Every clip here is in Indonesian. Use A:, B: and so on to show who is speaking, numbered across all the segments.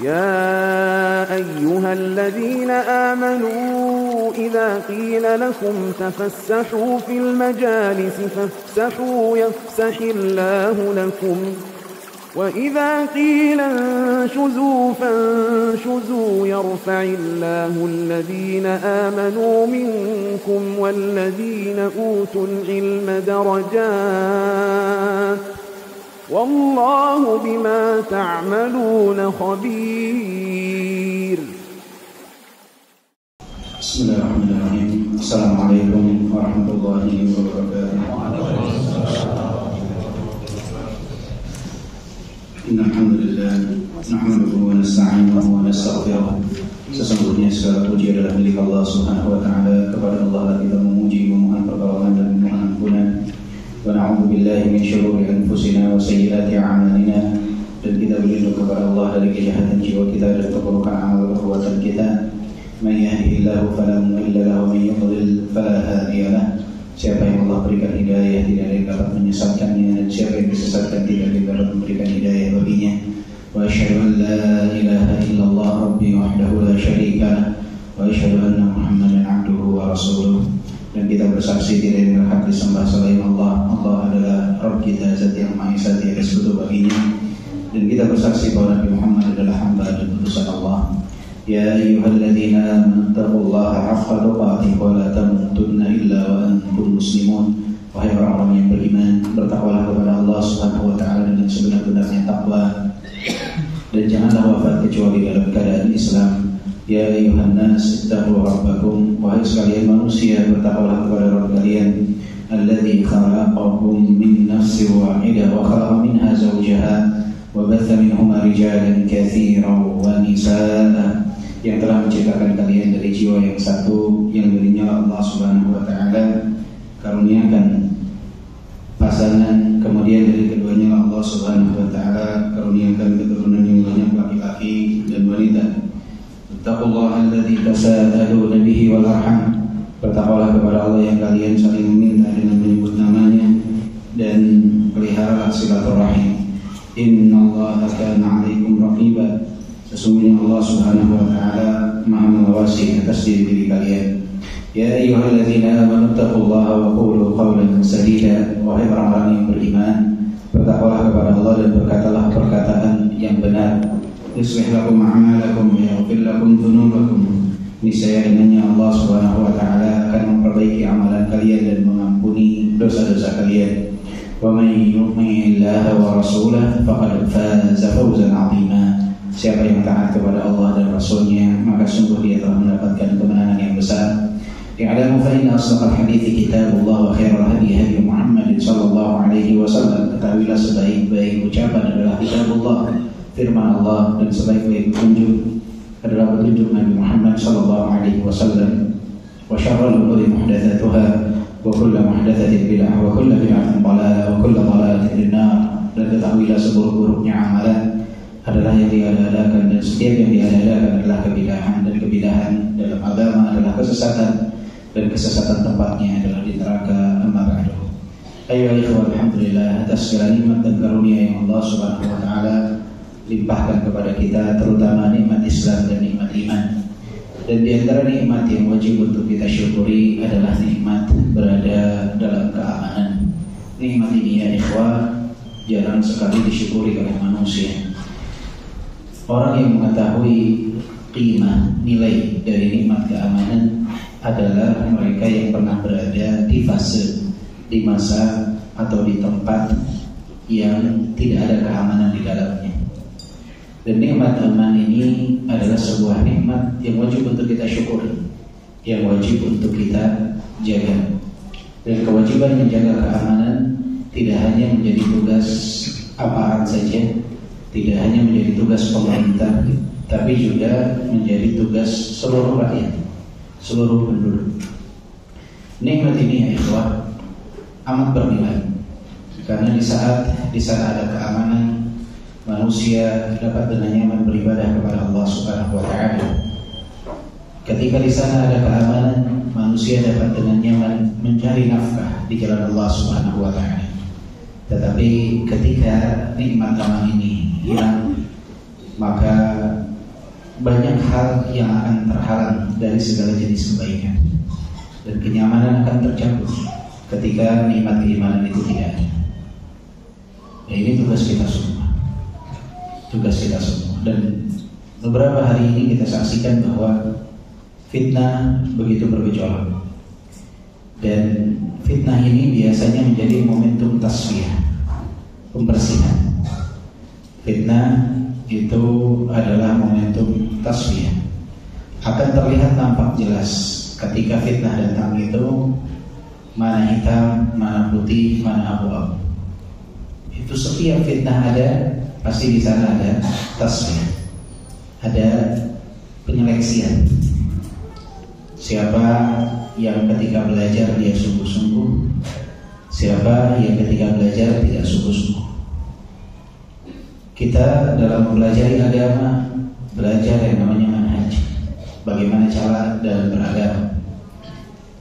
A: يا أيها الذين آمنوا إذا قيل لكم تفسحوا في المجالس فافسحوا يفسح الله لكم وإذا قيل انشزوا فانشزوا يرفع الله الذين آمنوا منكم والذين أوتوا العلم درجات والله بما تعملون خبير.
B: بسم الله الرحمن الرحيم. السلام عليكم ورحمة الله وبركاته. إن الحمد لله نحمده ونستعينه ونستغفره. Sesungguhnya segala puji adalah milik Allah Subhanahu wa taala. Kepada Allah lah kita memuji, memohon pertolongan dan memohon ampunan. Wa na'udzu billahi min syururi anfusina wa sayyiati a'malina. Dan kita berlindung kepada Allah dari kejahatan jiwa kita dan keburukan amal perbuatan kita. Man yahdihillahu fala mudilla lahu wa man yudlil fala hadiya lahu. Siapa yang Allah berikan hidayah tidak ada yang dapat menyesatkannya, dan siapa yang disesatkan tidak ada yang dapat memberikan hidayah baginya. Wa asyhadu an la ilaha illallah rabbi wahdahu la syarika lah wa asyhadu anna Muhammadan abduhu wa rasuluh. Dan kita bersaksi tidak yang berhak disembah selain Allah. Allah adalah Rabb kita, zat yang maha esa, tiada sekutu baginya. Dan kita bersaksi bahwa Nabi Muhammad adalah hamba dan utusan Allah. Ya ayyuhalladzina amanu taqullaha haqqa tuqatih wa la tamutunna illa wa antum muslimun. Wahai orang-orang yang beriman, bertakwalah kepada Allah Subhanahu wa taala dengan sebenar-benarnya takwa, dan janganlah wafat kecuali dalam keadaan Islam. Ya ayyuhan nas ittaqu rabbakum. Wahai sekalian manusia, bertakwalah kepada Rabb kalian. Alladzi khalaqakum min nafsin wahidah wa khalaqa minha zawjaha wa batha minhuma rijalan katsiran wa nisaa. Yang telah menciptakan kalian dari jiwa yang satu, yang darinya Allah Subhanahu wa taala karuniakan pasangan, kemudian dari keduanya Allah Subhanahu wa taala karuniakan keturunan yang banyak, laki-laki dan wanita. Taqullaha alladzi tasaaluna bihi wal arham. Bertakwalah kepada Allah yang kalian saling meminta dengan menyebut namanya, dan peliharalah silaturahim. Innallaha kana 'alaikum raqiba. Sesungguhnya Allah Subhanahu wa taala Maha mengawasi atas diri kalian. Ya ayyuhalladzina amanu taqullaha wa qulu qawlan sadida. Wahai orang-orang yang beriman, bertakwalah kepada Allah dan berkatalah perkataan yang benar. Yuslih lakum a'malakum wa yaghfir lakum dzunubakum. Niscaya Allah Subhanahu wa taala akan memperbaiki amalan kalian dan mengampuni dosa-dosa kalian. Wa may yu'minillaha wa rasulahu faqad faza fawzan 'azima. Siapa yang taat kepada Allah dan Rasulnya, maka sungguh dia telah mendapatkan kemenangan yang besar. I'lamu fa inna asdaqal hadithi kitabullah wa khairal hadi hadi Muhammad sallallahu alaihi wasallam. Ketahuilah sebaik-baik ucapan adalah kitabullah, firman Allah, dan sebaik-baik petunjuk adalah petunjuk Nabi Muhammad sallallahu alaihi wasallam. Wa syarrul umuri muhdatsatuha wa kullu muhdatsatin bid'ah wa kullu bid'atin dhalalah wa kullu dhalalatin finnar. Dan ketahuilah seburuk-buruknya amalan adalah yang diada-adakan, dan setiap yang diada-adakan adalah kebidahan, dan kebidahan dalam agama adalah kesesatan, dan kesesatan tempatnya adalah di neraka. Amma ba'du. Ayyuhal ikhwan, alhamdulillah atas segala nikmat dan karunia yang Allah Subhanahu wa taala limpahkan kepada kita, terutama nikmat Islam dan nikmat iman. Dan di antara nikmat yang wajib untuk kita syukuri adalah nikmat berada dalam keamanan. Nikmat ini ya ikhwan jarang sekali disyukuri oleh manusia. Orang yang mengetahui qimah, nilai dari nikmat keamanan adalah mereka yang pernah berada di fase, di masa atau di tempat yang tidak ada keamanan di dalamnya. Dan nikmat aman ini adalah sebuah nikmat yang wajib untuk kita syukuri, yang wajib untuk kita jaga. Dan kewajiban menjaga keamanan tidak hanya menjadi tugas aparat saja, tidak hanya menjadi tugas pemerintah, tapi juga menjadi tugas seluruh rakyat, seluruh penduduk. Nikmat ini ya ikhwah amat bernilai, karena di sana ada keamanan, manusia dapat dengan nyaman beribadah kepada Allah Subhanahu wa taala. Ketika di sana ada keamanan, manusia dapat dengan nyaman mencari nafkah di jalan Allah Subhanahu wa taala. Tetapi ketika nikmat aman ini hilang, maka banyak hal yang akan terhalang dari segala jenis kebaikan, dan kenyamanan akan tercabut ketika nikmat keimanan itu tidak ada. Ya, ini tugas kita semua. Dan beberapa hari ini kita saksikan bahwa fitnah begitu bergejolak, dan fitnah ini biasanya menjadi momentum tasfiyah, pembersihan. Fitnah itu adalah momentum tasfiyah. Akan terlihat nampak jelas ketika fitnah datang itu mana hitam, mana putih, mana abu-abu. Itu setiap fitnah ada, pasti di sana ada tasfiyah, ada penyeleksian. Siapa yang ketika belajar dia sungguh-sungguh, siapa yang ketika belajar tidak sungguh-sungguh. Kita dalam mempelajari agama belajar yang namanya manhaj, bagaimana cara dalam beragama.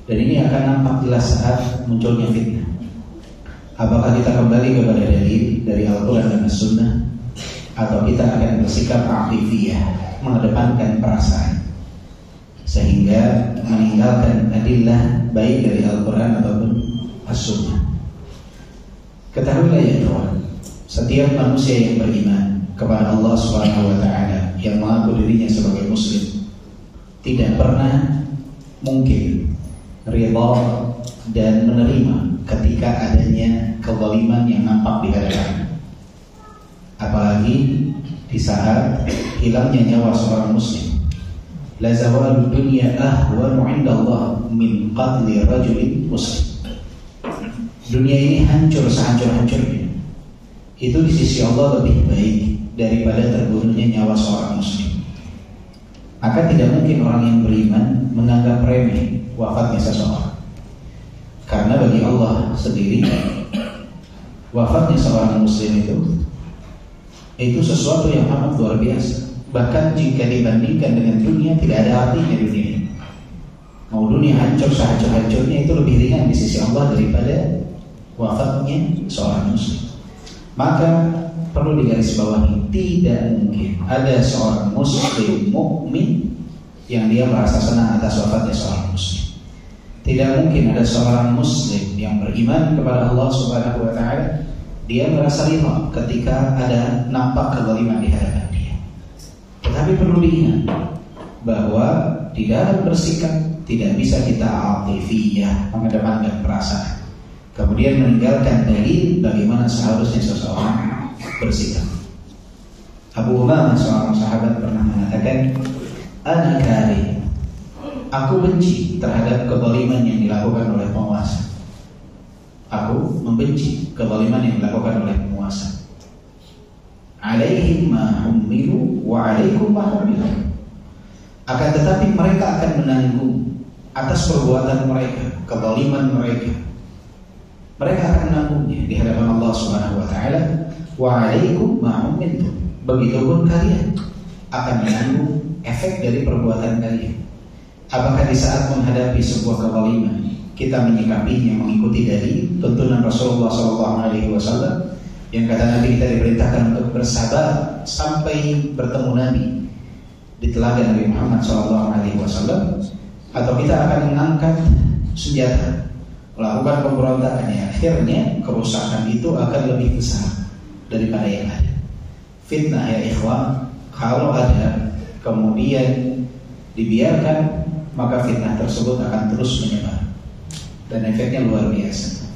B: Dan ini akan nampak jelas saat munculnya fitnah. Apakah kita kembali kepada dalil dari Al-Quran dan As-Sunnah, atau kita akan bersikap atifiyah, mengedepankan perasaan, sehingga meninggalkan adillah baik dari Al-Quran ataupun As-Sunnah. Ketahuilah ya kawan, setiap manusia yang beriman kepada Allah Subhanahu wa Ta'ala, yang mengaku dirinya sebagai Muslim, tidak pernah mungkin ridha dan menerima ketika adanya kezaliman yang nampak di hadapan. Apalagi di saat hilangnya nyawa seorang Muslim. La zawalud dunya ahwanu 'inda Allah min qatli rajulin muslim. Dunia ini hancur sehancur-hancurnya, itu di sisi Allah lebih baik daripada terbunuhnya nyawa seorang Muslim. Maka tidak mungkin orang yang beriman menganggap remeh wafatnya seseorang, karena bagi Allah sendiri wafatnya seorang Muslim itu sesuatu yang amat luar biasa. Bahkan jika dibandingkan dengan dunia, tidak ada artinya dunia ini. Mau dunia hancur sehancur-hancurnya, itu lebih ringan di sisi Allah daripada wafatnya seorang Muslim. Maka perlu digarisbawahi, tidak mungkin ada seorang Muslim mukmin yang dia merasa senang atas wafatnya seorang Muslim. Tidak mungkin ada seorang Muslim yang beriman kepada Allah Subhanahu wa Ta'ala dia merasa ridha ketika ada nampak kezaliman di hadapan dia. Tetapi perlu diingat bahwa di dalam bersikap tidak bisa kita atifiyah, mengedepankan perasaan, kemudian meninggalkan dalil bagaimana seharusnya seseorang bersikap. Abu Umamah, seorang sahabat, pernah mengatakan, "Ana kari, aku benci terhadap kezaliman yang dilakukan oleh penguasa. Aku membenci kezaliman yang dilakukan oleh penguasa. Alaihim ma hummilu wa alaikum ma hummilu." Akan tetapi mereka akan menanggung atas perbuatan mereka, kezaliman mereka. Mereka akan menanggungnya di hadapan Allah Subhanahu wa Ta'ala. Wa alaikum ma hummilu. Begitupun kalian akan menanggung efek dari perbuatan kalian. Apakah di saat menghadapi sebuah kezaliman kita menyikapinya mengikuti dari tuntunan Rasulullah SAW, yang kata Nabi kita diperintahkan untuk bersabar sampai bertemu Nabi di telaga Nabi Muhammad SAW, atau kita akan mengangkat senjata melakukan pemberontakan yang akhirnya kerusakan itu akan lebih besar daripada yang ada. Fitnah ya ikhwan, kalau ada kemudian dibiarkan, maka fitnah tersebut akan terus menyebar dan efeknya luar biasa.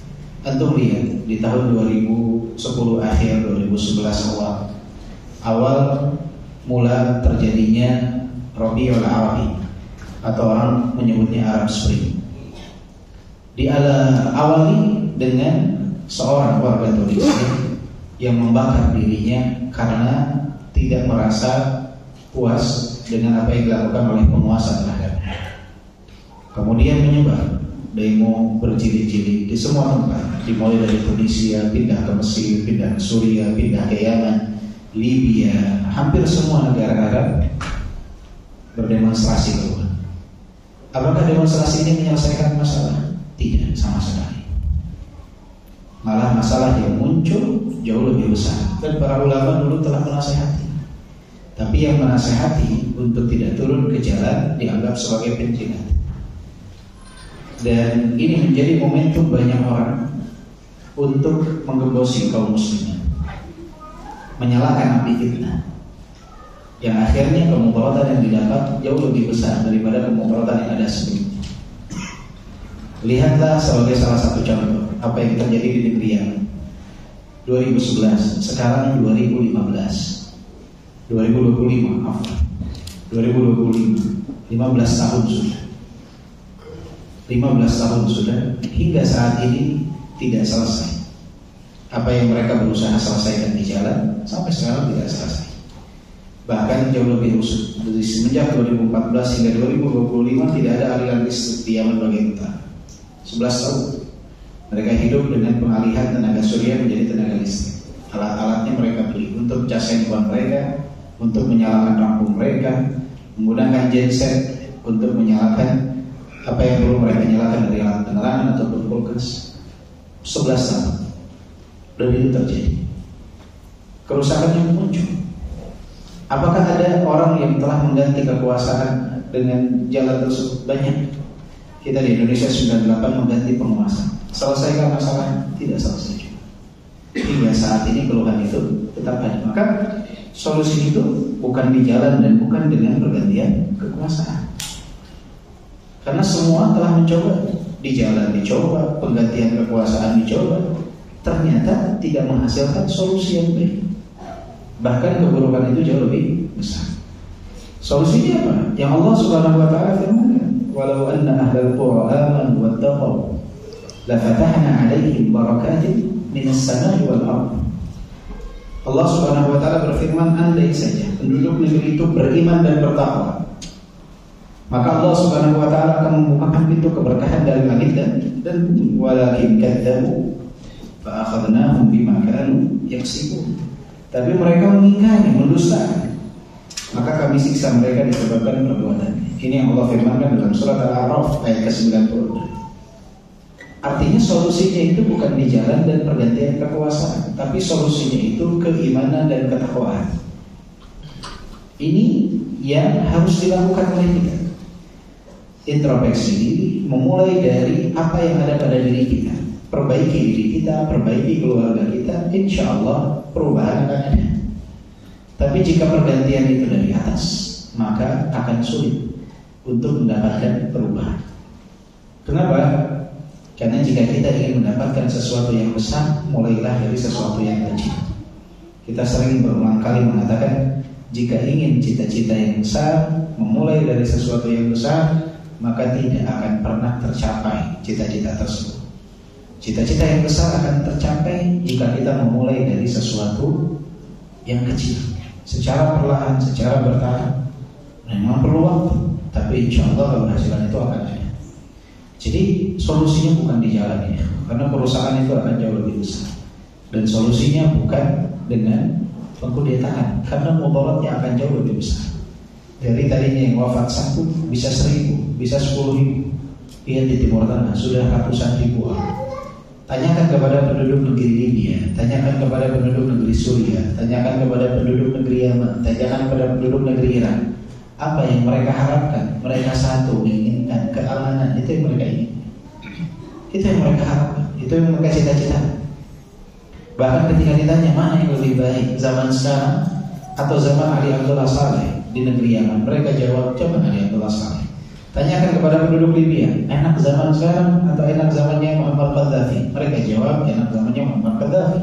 B: Antum lihat di tahun 2010 akhir, 2011 awal mula terjadinya Rabiul Arabi, atau orang menyebutnya Arab Spring. Diawali dengan seorang warga Tunisia yang membakar dirinya karena tidak merasa puas dengan apa yang dilakukan oleh penguasa terhadapnya. Kemudian menyebar demo berjilid-jilid di semua tempat, dimulai dari Tunisia, pindah ke Mesir, pindah ke Suriah, pindah ke Yaman, Libya, hampir semua negara Arab berdemonstrasi keluar. Apakah demonstrasi ini menyelesaikan masalah? Tidak, sama sekali. Malah masalah yang muncul jauh lebih besar. Dan para ulama dulu telah menasihati Tapi yang menasehati untuk tidak turun ke jalan dianggap sebagai penjilat. Dan ini menjadi momentum banyak orang untuk menggembosi kaum muslimin, menyalakan api fitnah, yang akhirnya kemudaratan yang didapat jauh lebih besar daripada kemudaratan yang ada sebelumnya. Lihatlah sebagai salah satu contoh apa yang terjadi di negeri Yaman 2011, sekarang 2025, 15 tahun sudah. 15 tahun sudah, hingga saat ini tidak selesai. Apa yang mereka berusaha selesaikan di jalan sampai sekarang tidak selesai. Bahkan jauh lebih usut. Dari semenjak 2014 hingga 2025 tidak ada aliran listrik di Yaman bagian utara. 11 tahun mereka hidup dengan pengalihan tenaga surya menjadi tenaga listrik. Alat-alatnya mereka beli untuk cas handphone mereka, untuk menyalakan lampu mereka, menggunakan genset untuk menyalakan apa yang perlu mereka nyalakan dari alat penerangan ataupun kulkas. 11 tahun dan itu terjadi. Kerusakan yang muncul. Apakah ada orang yang telah mengganti kekuasaan dengan jalan tersebut? Banyak. Kita di Indonesia 98 mengganti penguasa. Selesaikah masalah? Tidak selesai juga. Hingga saat ini keluhan itu tetap ada. Maka solusi itu bukan di jalan dan bukan dengan pergantian kekuasaan. Karena semua telah mencoba, di jalan dicoba, penggantian kekuasaan dicoba, ternyata tidak menghasilkan solusi yang baik. Bahkan keburukan itu jauh lebih besar. Solusinya apa? Yang Allah Subhanahu wa taala firmankan, "Walau anna ahlal qura amanu wattaqaw la fatahna 'alaihim barakatin minas sama'i wal ardh." Allah Subhanahu wa taala berfirman, andai saja penduduk negeri itu beriman dan bertakwa, maka Allah Subhanahu wa taala akan membukakan pintu keberkahan dari langit dan bumi. Walakin kadzabu fa akhadnahum bima kanu yaksibun. Tapi mereka mengingkari, mendustakan, maka kami siksa mereka disebabkan perbuatannya. Ini yang Allah firmankan dalam surat Al-A'raf ayat ke-90. Artinya solusinya itu bukan di jalan dan pergantian kekuasaan, tapi solusinya itu keimanan dan ketakwaan. Ini yang harus dilakukan oleh kita. Introspeksi diri, memulai dari apa yang ada pada diri kita, perbaiki diri kita, perbaiki keluarga kita, insya Allah perubahan akan ada. Tapi jika pergantian itu dari atas, maka akan sulit untuk mendapatkan perubahan. Kenapa? Karena jika kita ingin mendapatkan sesuatu yang besar, mulailah dari sesuatu yang kecil. Kita sering berulang kali mengatakan, jika ingin cita-cita yang besar, memulai dari sesuatu yang besar, maka tidak akan pernah tercapai cita-cita tersebut. Cita-cita yang besar akan tercapai jika kita memulai dari sesuatu yang kecil, secara perlahan, secara bertahap. Memang perlu waktu, tapi insya Allah keberhasilan itu akan ada. Jadi solusinya bukan di jalan ini, karena kerusakan itu akan jauh lebih besar. Dan solusinya bukan dengan pengkudetaan, karena mudaratnya akan jauh lebih besar. Dari tadinya yang wafat 1 bisa 1000, bisa 10.000. Lihat di Timur Tengah sudah ratusan ribu orang. Tanyakan kepada penduduk negeri Libya, tanyakan kepada penduduk negeri Suriah, tanyakan kepada penduduk negeri Yaman, tanyakan kepada penduduk negeri Iran. Apa yang mereka harapkan? Mereka satu, menginginkan keamanan. Itu yang mereka ingin. Itu yang mereka harapkan. Itu yang mereka cita-citakan. Bahkan ketika ditanya mana yang lebih baik, zaman sekarang atau zaman Ali Abdullah Saleh di negeri Yaman, mereka jawab zaman Ali Abdullah Saleh. Tanyakan kepada penduduk Libya, enak zaman sekarang atau enak zamannya Muammar Gaddafi? Mereka jawab enak zamannya Muammar Gaddafi.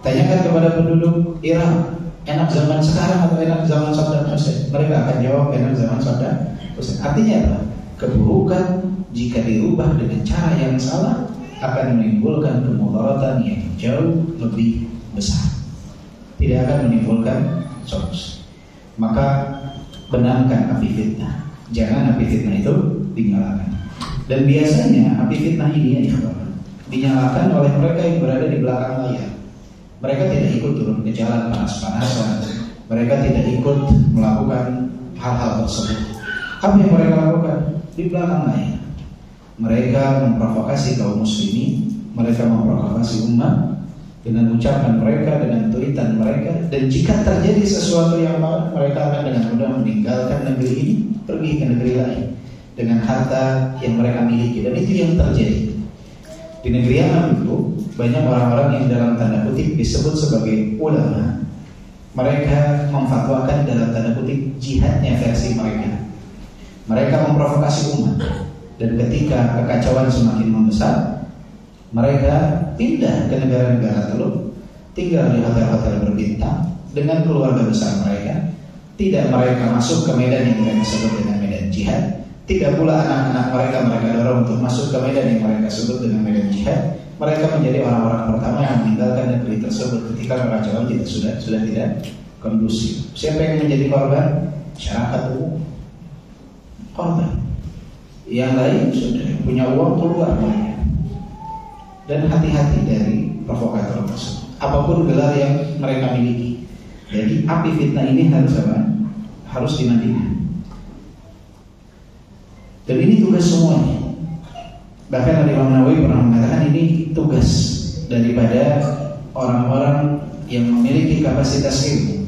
B: Tanyakan kepada penduduk Irak, enak zaman sekarang atau enak zaman Saddam Hussein? Mereka akan jawab enak zaman Saddam Hussein. Artinya apa? Keburukan jika dirubah dengan cara yang salah akan menimbulkan kemudaratan yang jauh lebih besar. Tidak akan menimbulkan solusi. Maka benamkan api fitnah. Jangan api fitnah itu dinyalakan. Dan biasanya api fitnah ini dinyalakan oleh mereka yang berada di belakang layar. Mereka tidak ikut turun ke jalan panas-panasan. Mereka tidak ikut melakukan hal-hal tersebut. Apa yang mereka lakukan? Di belakang layar mereka memprovokasi kaum muslimin, mereka memprovokasi umat dengan ucapan mereka, dengan tweetan mereka. Dan jika terjadi sesuatu yang parah, mereka akan dengan mudah meninggalkan negeri ini, pergi ke negeri lain dengan harta yang mereka miliki. Dan itu yang terjadi di negeri Yaman dulu. Banyak orang-orang yang dalam tanda kutip disebut sebagai ulama. Mereka memfatwakan dalam tanda kutip jihadnya versi mereka. Mereka memprovokasi umat. Dan ketika kekacauan semakin membesar, mereka pindah ke negara-negara teluk, tinggal di hotel-hotel berbintang dengan keluarga besar mereka. Tidak mereka masuk ke medan yang mereka sebut dengan medan jihad. Tidak pula anak-anak mereka dorong untuk masuk ke medan yang mereka sebut dengan medan jihad. Mereka menjadi orang-orang pertama yang meninggalkan negeri tersebut ketika kekacauan sudah tidak kondusif. Siapa yang menjadi korban? Masyarakat umum. Korban. Yang lain sudah punya uang keluar mereka. Dan hati-hati dari provokator tersebut, apapun gelar yang mereka miliki. Jadi api fitnah ini harus apa? Harus dimatikan. Dan ini tugas semuanya. Bahkan Imam Nawawi pernah mengatakan ini tugas daripada orang-orang yang memiliki kapasitas ilmu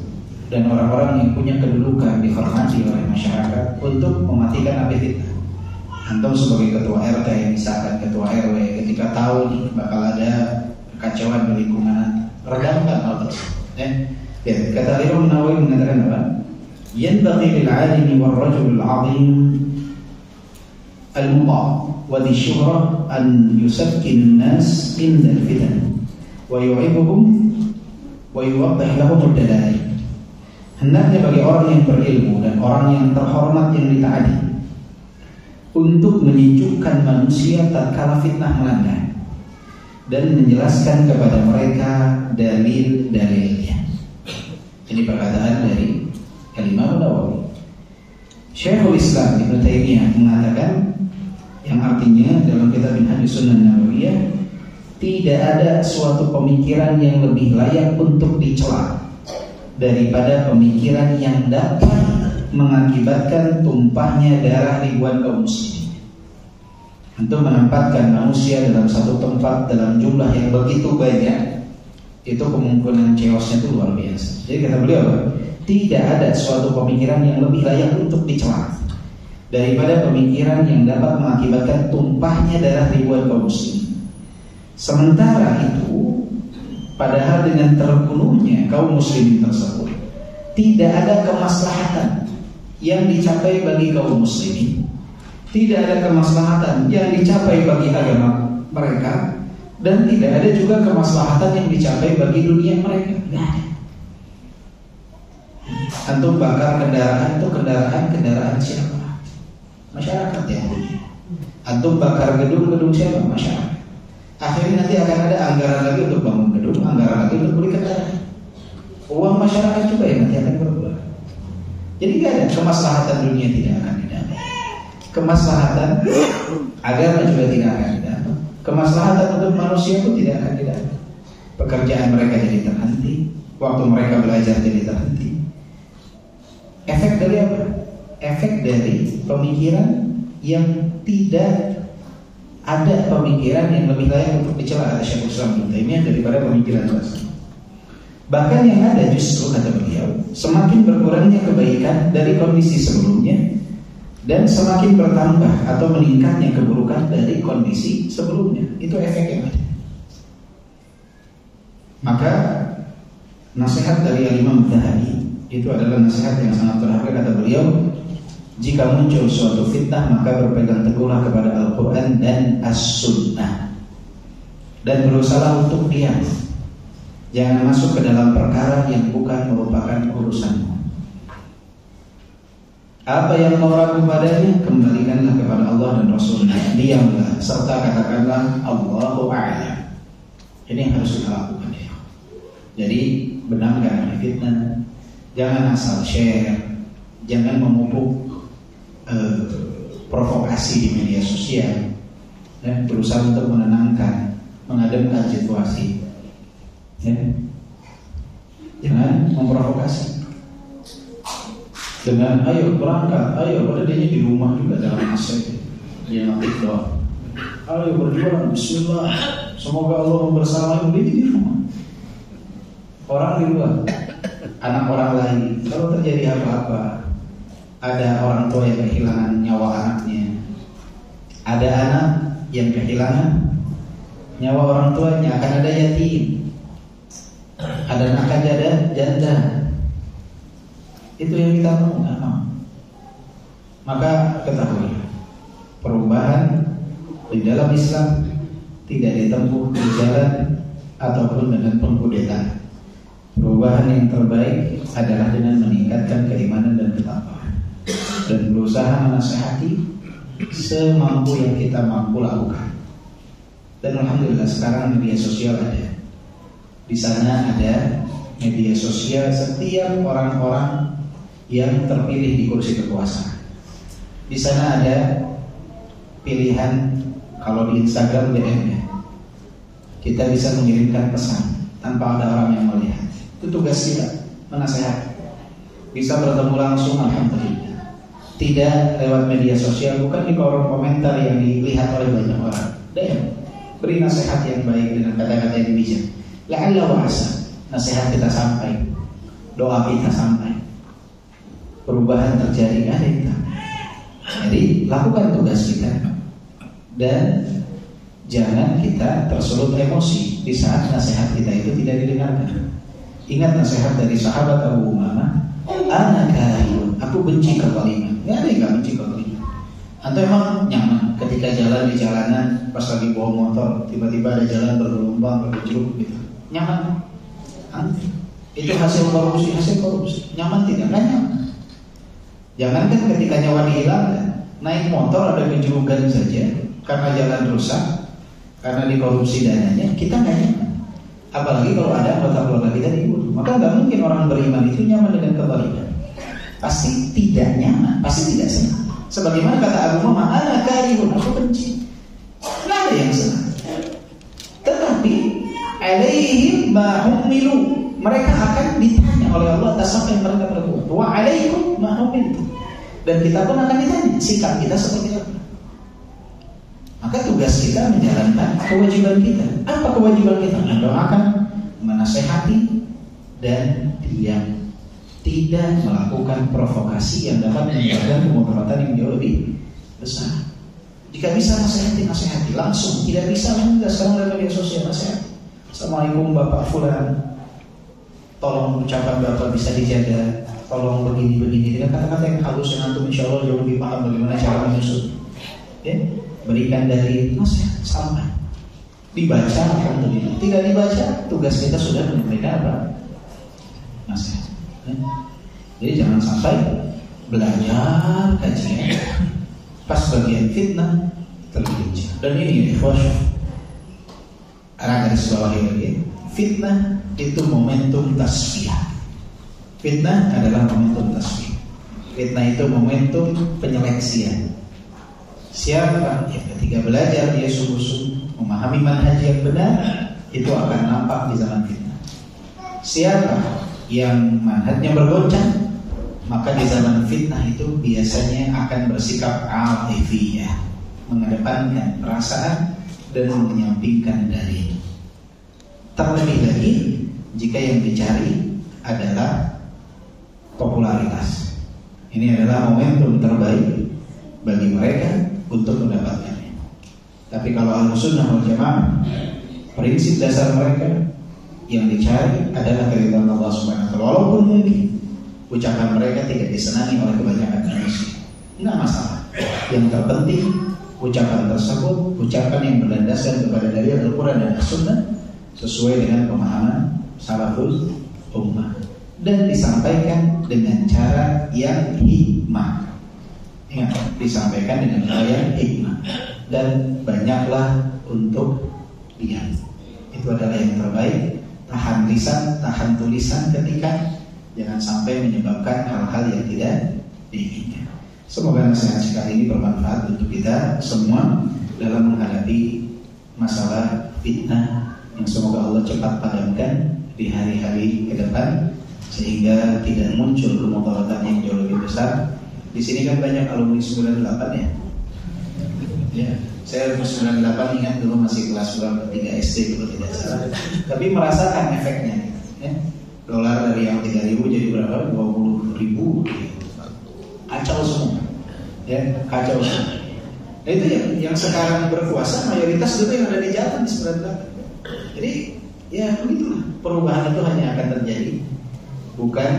B: dan orang-orang yang punya kedudukan dihormati oleh masyarakat untuk mematikan api fitnah. Antum sebagai ketua RT, misalkan ketua RW, ketika tahu nih bakal ada kekacauan di lingkungan, redamkan hal tersebut. Ya, kata Imam Nawawi mengatakan apa? Yanbaghi lil 'alimi war rajul 'azim al-muta' wa di syuhra an yusakkin an-nas inda al-fitan wa yu'ibuhum wa yuwaddih lahum ad-dalail. Hendaknya bagi orang yang berilmu dan orang yang terhormat yang ditaati untuk menyejukkan manusia tatkala fitnah melanda dan menjelaskan kepada mereka dalil-dalilnya. Ini perkataan dari Imam Nawawi. Syekhul Islam Ibnu Taimiyah mengatakan, yang artinya dalam kitab Minhajus Sunnah Nabawiyah, tidak ada suatu pemikiran yang lebih layak untuk dicela daripada pemikiran yang dapat mengakibatkan tumpahnya darah ribuan kaum muslimin. Untuk menempatkan manusia dalam satu tempat dalam jumlah yang begitu banyak, itu kemungkinan chaosnya itu luar biasa. Jadi kata beliau, tidak ada suatu pemikiran yang lebih layak untuk dicela daripada pemikiran yang dapat mengakibatkan tumpahnya darah ribuan kaum muslimin. Sementara itu, padahal dengan terbunuhnya kaum muslimin tersebut, tidak ada kemaslahatan yang dicapai bagi kaum muslimin, tidak ada kemaslahatan yang dicapai bagi agama mereka, dan tidak ada juga kemaslahatan yang dicapai bagi dunia mereka. Tidak ada. Antum bakar kendaraan itu kendaraan siapa? Masyarakat yang punya. Antum bakar gedung siapa? Masyarakat. Akhirnya nanti akan ada anggaran lagi untuk bangun gedung, anggaran lagi untuk beli kendaraan. Uang masyarakat juga yang nanti akan berkeluar. Jadi tidak ada kemaslahatan dunia, tidak akan didapat. Kemaslahatan agama juga tidak akan didapat. Kemaslahatan untuk manusia pun tidak akan didapat. Pekerjaan mereka jadi terhenti, waktu mereka belajar jadi terhenti. Efek dari apa? Efek dari pemikiran yang tidak ada pemikiran yang lebih layak untuk dicela, kata Syekhul Islam Ibnu Taimiyah, daripada pemikiran tersebut. Bahkan yang ada justru, kata beliau, semakin berkurangnya kebaikan dari kondisi sebelumnya dan semakin bertambah atau meningkatnya keburukan dari kondisi sebelumnya. Itu efek yang ada. Maka nasihat dari Imam Dhahabi itu adalah nasihat yang sangat berharga, kata beliau. Jika muncul suatu fitnah, maka berpegang teguhlah kepada Al-Quran dan As-Sunnah, dan berusaha untuk diam. Jangan masuk ke dalam perkara yang bukan merupakan urusanmu. Apa yang kau ragu padanya, kembalikanlah kepada Allah dan Rasulnya. Diamlah serta katakanlah Allahu a'lam. Ini yang harus kita lakukan ya. Jadi benamkan fitnah. Jangan asal share. Jangan memupuk provokasi di media sosial, dan berusaha untuk menenangkan, mengademkan situasi. Ya. Jangan memprovokasi dengan ayo berangkat, ayo, padahal dia di rumah juga dalam AC, dia nanti doa, ayo berjuang, Bismillah, semoga Allah membersamai, dia di rumah. orang di luar, anak orang lain. Kalau terjadi apa-apa, ada orang tua yang kehilangan nyawa anaknya, ada anak yang kehilangan nyawa orang tuanya, akan ada yatim, akan ada janda. Itu yang kita mau, nggak mau. Maka ketahui, perubahan di dalam Islam tidak ditempuh di jalan ataupun dengan pengkudeta. Perubahan yang terbaik adalah dengan meningkatkan keimanan dan ketakwaan dan berusaha menasihati semampu yang kita mampu lakukan. Dan alhamdulillah sekarang media sosial ada. Di sana ada media sosial setiap orang-orang yang terpilih di kursi kekuasaan. Di sana ada pilihan. Kalau di Instagram DM ya, kita bisa mengirimkan pesan tanpa ada orang yang melihat. Itu tugas kita, menasehati. Bisa bertemu langsung, alhamdulillah. Tidak lewat media sosial, bukan di kolom komentar yang dilihat oleh banyak orang. DM, beri nasihat yang baik dengan kata-kata yang bijak. La'alla wa asa, nasihat kita sampai, doa kita sampai, perubahan terjadi, ada kita. Jadi lakukan tugas kita. Dan jangan kita tersulut emosi di saat nasihat kita itu tidak didengarkan. Ingat nasihat dari sahabat Abu Umamah, ana karihun, aku benci kezaliman. Nggak ada yang nggak benci kezaliman. Atau emang nyaman ketika jalan di jalanan pas lagi bawa motor, tiba-tiba ada jalan bergelombang, bergejruk gitu. Nyaman? Itu hasil korupsi. Nyaman tidak? Nggak nyaman. Jangankan ketika nyawa dihilangkan, naik motor ada kejerugan saja. Karena jalan rusak, karena dikorupsi dananya, kita nggak nyaman. Apalagi kalau ada anggota keluarga kita dibunuh. Maka nggak mungkin orang beriman itu nyaman dengan kezaliman. Pasti tidak nyaman, pasti tidak senang. Sebagaimana kata Abu Umamah, ana karihun, aku benci. Nggak ada yang senang. Tetapi alaihim ma humilu, mereka akan ditanya oleh Allah atas apa yang mereka perbuat. Wa alaikum ma humilu, dan kita pun akan ditanya sikap kita seperti apa. Maka tugas kita menjalankan kewajiban kita. Apa kewajiban kita? Mendoakan, menasehati, dan diam. Tidak melakukan provokasi yang dapat menyebabkan kemudaratan yang jauh lebih besar. Jika bisa nasihati langsung. Tidak bisa enggak sekarang dalam media sosial nasihati. Assalamualaikum Bapak Fulan, tolong ucapan Bapak bisa dijaga. Tolong begini. Dengan kata-kata yang halus yang antum insya Allah jauh lebih paham bagaimana cara menyusun. Ya? Berikan dari nasihat sampai dibaca, alhamdulillah. Tidak dibaca, tugas kita sudah memberikan apa? Nasihat. Jadi jangan sampai belajar kajian pas bagian fitnah tergelincir. Dan ini anak garis bawahi lagi. Fitnah itu momentum tasfiyah. Fitnah adalah momentum tasfiyah. Fitnah itu momentum penyeleksian. Siapa yang ketika belajar dia sungguh-sungguh memahami manhaj yang benar, itu akan nampak di zaman fitnah. Siapa yang manhajnya bergoncang, maka di zaman fitnah itu biasanya akan bersikap atifiyah, mengedepankan perasaan dan menyampingkan dalil. Terlebih lagi jika yang dicari adalah popularitas. Ini adalah momentum terbaik bagi mereka untuk mendapatkannya. Tapi kalau Ahlussunnah wal Jamaah, prinsip dasar mereka yang dicari adalah keridhaan Allah Subhanahu wa taala. Walaupun mungkin ucapan mereka tidak disenangi oleh kebanyakan manusia, enggak masalah. Yang terpenting ucapan tersebut ucapan yang berlandaskan kepada dalil Al-Qur'an dan As-Sunnah sesuai dengan pemahaman salafus ummah dan disampaikan dengan cara yang hikmah. Ingat, disampaikan dengan cara yang hikmah dan banyaklah untuk diam. Itu adalah yang terbaik. Tahan lisan, tahan tulisan ketika jangan sampai menyebabkan hal-hal yang tidak diinginkan. Semoga nasihat sekali ini bermanfaat untuk kita semua dalam menghadapi masalah fitnah yang semoga Allah cepat padamkan di hari-hari ke depan sehingga tidak muncul kemudaratan yang jauh lebih besar. Di sini kan banyak alumni 98 ya. Ya, saya 98 ingat dulu masih kelas 3 SD kalau tidak salah. Tapi merasakan efeknya, ya. Dolar dari yang 3.000 jadi berapa? 20.000. Kacau semua. Ya, kacau semua. Nah, itu yang sekarang berkuasa mayoritas dulu yang ada di jalan di sebelah belakang. Jadi ya begitulah, perubahan itu hanya akan terjadi bukan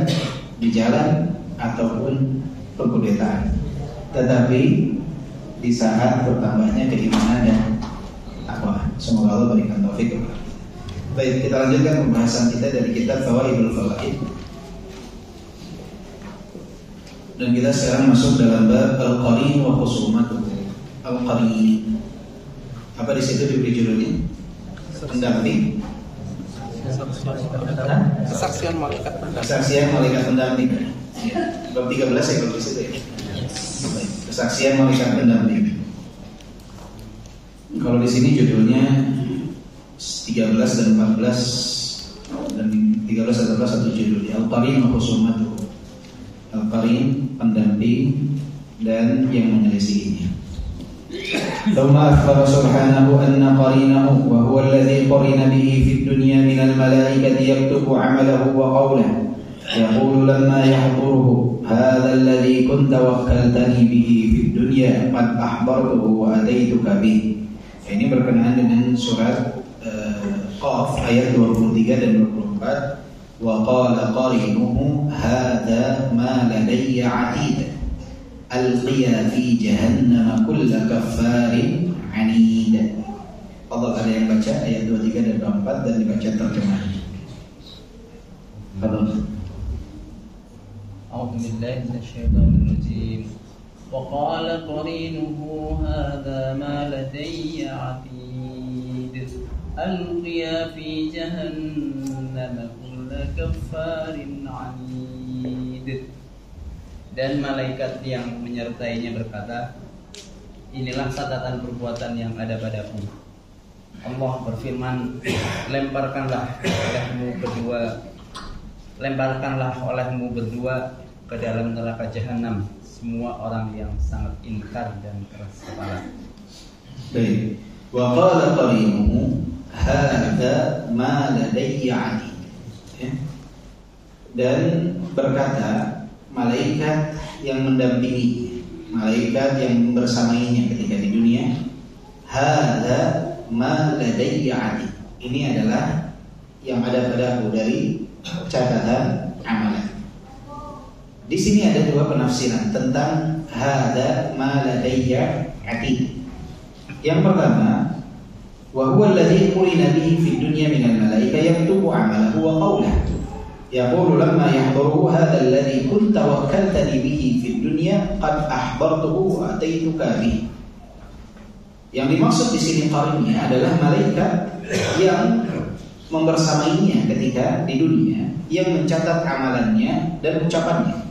B: di jalan ataupun pengkudetaan, tetapi di saat bertambahnya keimanan dan takwa. Semoga Allah berikan taufik. Baik, kita lanjutkan pembahasan kita dari kitab Fawaidul Fawaid. Dan kita sekarang masuk dalam bab al-qarin wa khusumatuh. Al-qarin. Apa di situ diberi judulnya? Pendamping.
C: Kesaksian malaikat pendamping.
B: Kesaksian malaikat pendamping. Ya, bab 13 ya kalau di situ ya. Baik, kesaksian malaikat pendamping. Kalau di sini judulnya 13 dan 14 dan 13 dan 14 satu judulnya Al-Qarin wa khusumatuh. Al-Qarin, pendamping dan yang menyelisihinya. ثم أخبر سبحانه أن قرينه وهو الذي قرن به في الدنيا من الملائكة يكتب عمله وقوله يقول لما يحضره هذا الذي كنت وكلتني به في الدنيا قد أحضرته وأتيتك به. Ini berkenaan dengan surat Qaf ayat 23 dan 24. Wa qala qarinuhu hadza ma ladayya 'atid alqiya fi jahannam kulla kaffarin 'anid. Allah ada yang baca ayat 23 dan 24 dan dibaca terjemahnya. Fadhil.
C: A'udzu billahi minasyaitonir rajim. Wa qala qarinuhu hadza ma ladayya 'atid alqiya fi jahannam kulla kaffarin 'anid. Dan malaikat yang menyertainya berkata, inilah catatan perbuatan yang ada padaku. Allah berfirman, lemparkanlah olehmu berdua ke dalam neraka jahanam semua orang yang sangat ingkar dan keras kepala.
B: Baik. Wa qala qarinuhu hadza ma ladayya 'atid. Dan berkata malaikat yang mendampingi, malaikat yang bersamainya ketika di dunia, hadza ma ladayya 'atid. Ini adalah yang ada padaku dari catatan amalan. Di sini ada dua penafsiran tentang hadza ma ladayya 'atid. Yang pertama, wa huwa alladhi qulina bihi fid dunya minal malaika yaktubu 'amalahu wa qawlahu. Yaqulu lamma yahduruhu hadha alladhi kunta wakkaltani bihi fid dunya qad ahbartuhu wa ataituka bihi. Yang dimaksud di sini qarinnya adalah malaikat yang membersamainya ketika di dunia, yang mencatat amalannya dan ucapannya.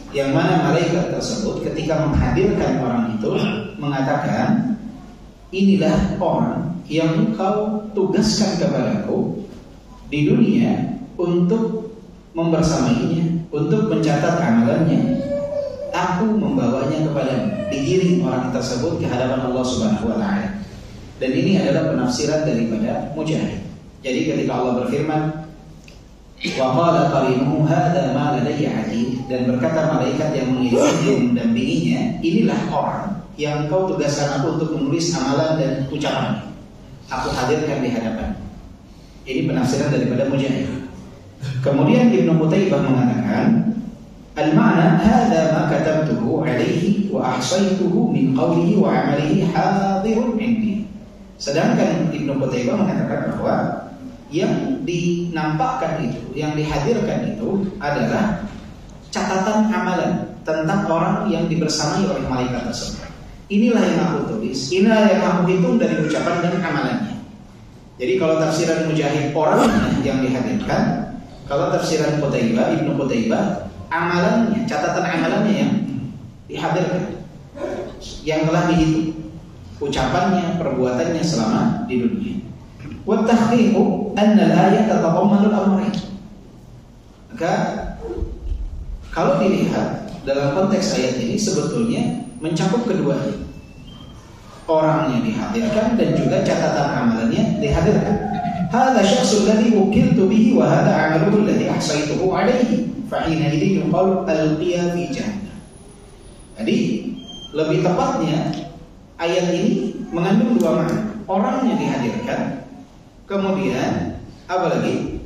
B: Yang mana malaikat tersebut ketika menghadirkan orang itu mengatakan, inilah orang yang engkau tugaskan kepadaku di dunia untuk membersamainya, untuk mencatat amalannya. Aku membawanya kepadamu. Digiring orang tersebut ke hadapan Allah Subhanahu wa taala. Dan ini adalah penafsiran daripada Mujahid. Jadi ketika Allah berfirman, wa qala qarinuhu hadza ma ladayya 'atid, dan berkata malaikat yang mendampinginya, inilah orang yang kau tugaskan aku untuk menulis amalan dan ucapannya. Aku hadirkan di hadapan. Ini penafsiran daripada Mujahid. Kemudian Ibnu Qutaibah mengatakan, al-ma'na hadza ma katabtuhu 'alaihi wa ahsaytuhu min qawlihi wa 'amalihi hadirun 'indi. Sedangkan Ibnu Qutaibah mengatakan bahwa yang dinampakkan itu, yang dihadirkan itu adalah catatan amalan tentang orang yang dibersamai oleh malaikat tersebut. Inilah yang aku tulis, inilah yang aku hitung dari ucapan dan amalannya. Jadi kalau tafsiran Mujahid orangnya yang dihadirkan, kalau tafsiran Qutaibah, Ibnu Qutaibah, amalannya, catatan amalannya yang dihadirkan, yang telah dihitung, ucapannya, perbuatannya selama di dunia. Wa tahqiqu anna al-ayat tatadammanu al-amrayn. Maka kalau dilihat dalam konteks ayat ini sebetulnya mencakup keduanya. Orangnya dihadirkan dan juga catatan amalannya dihadirkan. hadza syakhsul ladzi wukiltu bihi wa hadza 'amaluhu alladzi ahsaytuhu 'alaihi fa hina idin yuqalu alqiya fi jahannam. Jadi lebih tepatnya ayat ini mengandung dua makna. Orangnya dihadirkan, kemudian apa lagi?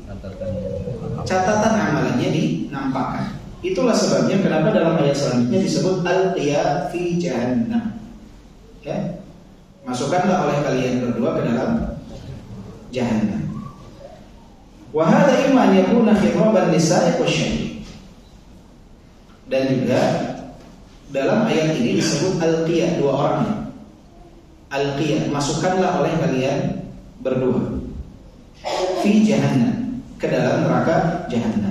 B: Catatan amalannya dinampakkan. Itulah sebabnya kenapa dalam ayat selanjutnya disebut al-qiya fi jahannam. Ya. Masukkanlah oleh kalian berdua ke dalam jahannam. Wa hadza imma an yakuna khitaban lis-sa'iq wasyahid. Dan juga dalam ayat ini disebut al-qiya, dua orang. Al-qiya, masukkanlah oleh kalian berdua fi jahannam, ke dalam neraka jahannam.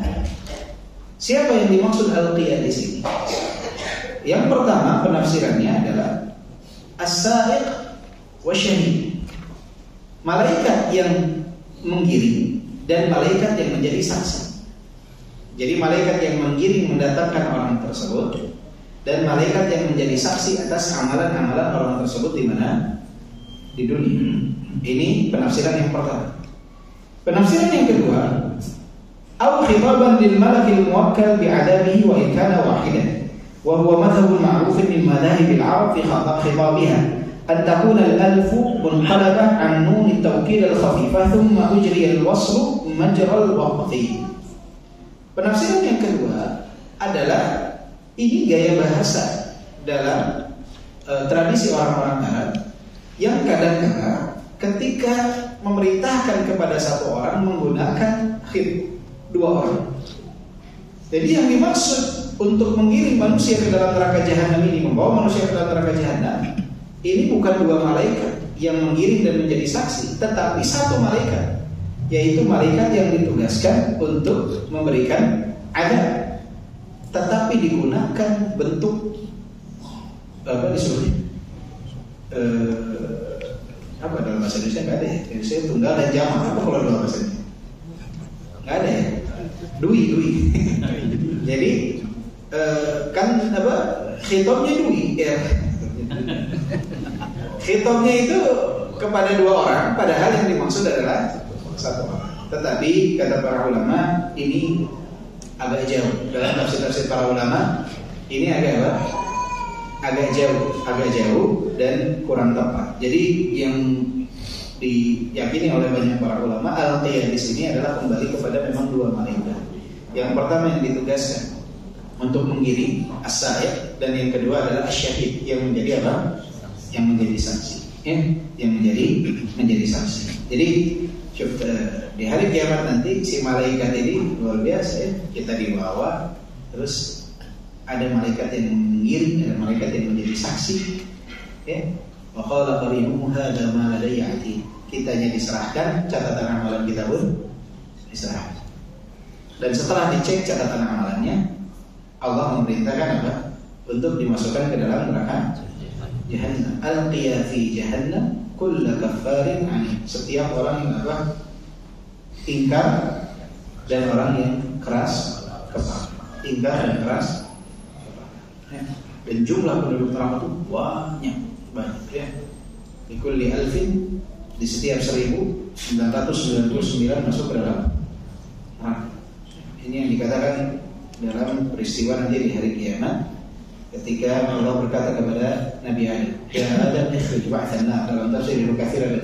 B: Siapa yang dimaksud al-qiya di sini? Yang pertama penafsirannya adalah as-sa'iq wasyahid. Malaikat yang menggiring dan malaikat yang menjadi saksi. Jadi malaikat yang menggiring mendatangkan orang tersebut dan malaikat yang menjadi saksi atas amalan-amalan orang tersebut di mana? Di dunia. Ini penafsiran yang pertama. Penafsiran yang kedua, au khitaban lil malakil muwakkal bi'adabihi wa in kana wahidan, wa huwa madhhabun ma'rufun min madahib al-'arab fi khitabiha an takuna al-alfu munqalabah an nun at-tawkid al-khafifah thumma ujri al-wasl majra al-waqti. Penafsiran yang kedua adalah ini gaya bahasa dalam tradisi orang-orang Arab yang kadang-kadang ketika memerintahkan kepada satu orang menggunakan dua orang. Jadi yang dimaksud untuk mengirim manusia ke dalam neraka jahanam ini, membawa manusia ke dalam neraka jahanam, ini bukan dua malaikat yang mengirim dan menjadi saksi, tetapi satu malaikat, yaitu malaikat yang ditugaskan untuk memberikan azab, tetapi digunakan bentuk apa disebutnya? Apa dalam bahasa Indonesia nggak ada ya? Indonesia tunggal dan jamak. Apa kalau dalam bahasa Indonesia? Nggak ada ya? Dui. Jadi kan apa? Khitabnya dui ya. Khitabnya itu kepada dua orang, padahal yang dimaksud adalah satu orang. Tetapi kata para ulama ini agak jauh. Dalam tafsir para ulama ini agak apa? Agak jauh dan kurang tepat. Jadi yang diyakini oleh banyak para ulama, al-qiyah di sini adalah kembali kepada memang dua malaikat. Yang pertama yang ditugaskan untuk menggiring as-sa'iq, dan yang kedua adalah as-syahid yang menjadi apa? Yang menjadi saksi. Yang menjadi saksi. Jadi di hari kiamat nanti si malaikat ini luar biasa ya. Kita dibawa, terus ada malaikat yang mengiring, ada malaikat yang menjadi saksi. Ya. Wa qala qarinuhu hadza ma ladayya 'atid. Kitanya diserahkan, catatan amalan kita pun diserahkan. Dan setelah dicek catatan amalannya, Allah memerintahkan apa? Untuk dimasukkan ke dalam neraka jahannam. Al-qiya fi jahannam kull kaffarin 'anid. Setiap orang yang apa? Ingkar dan orang yang keras kepala. Ingkar dan keras. Dan jumlah penduduk neraka itu banyak ya. Di kulli alfin, di setiap 1999 masuk ke dalam neraka. Ini yang dikatakan dalam peristiwa nanti di hari kiamat, ketika Allah berkata kepada Nabi Adam, "Ya Adam, ikhrij ba'than nar." Dalam tafsir Ibnu Katsir ada,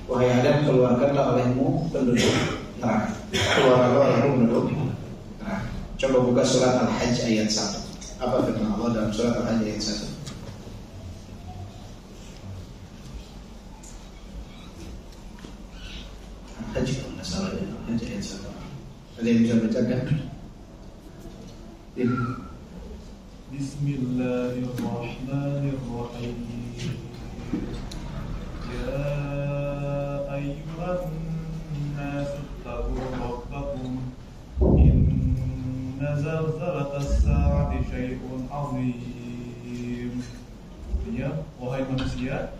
B: "Wahai Adam, keluarkanlah olehmu penduduk neraka." Keluarkanlah olehmu penduduk neraka. Coba buka surat Al-Hajj ayat 1. Apa firman Allah dalam surat Al-Hajj ayat 1? Al-Hajj kalau nggak salah ya, Al-Hajj ayat 1. Ada yang bisa bacakan?
D: Bismillahirrahmanirrahim. Ya ayyuhan nasu taqu rabbakum. Inna zalzalatas sa'ati syai'un 'azim. Artinya, wahai manusia,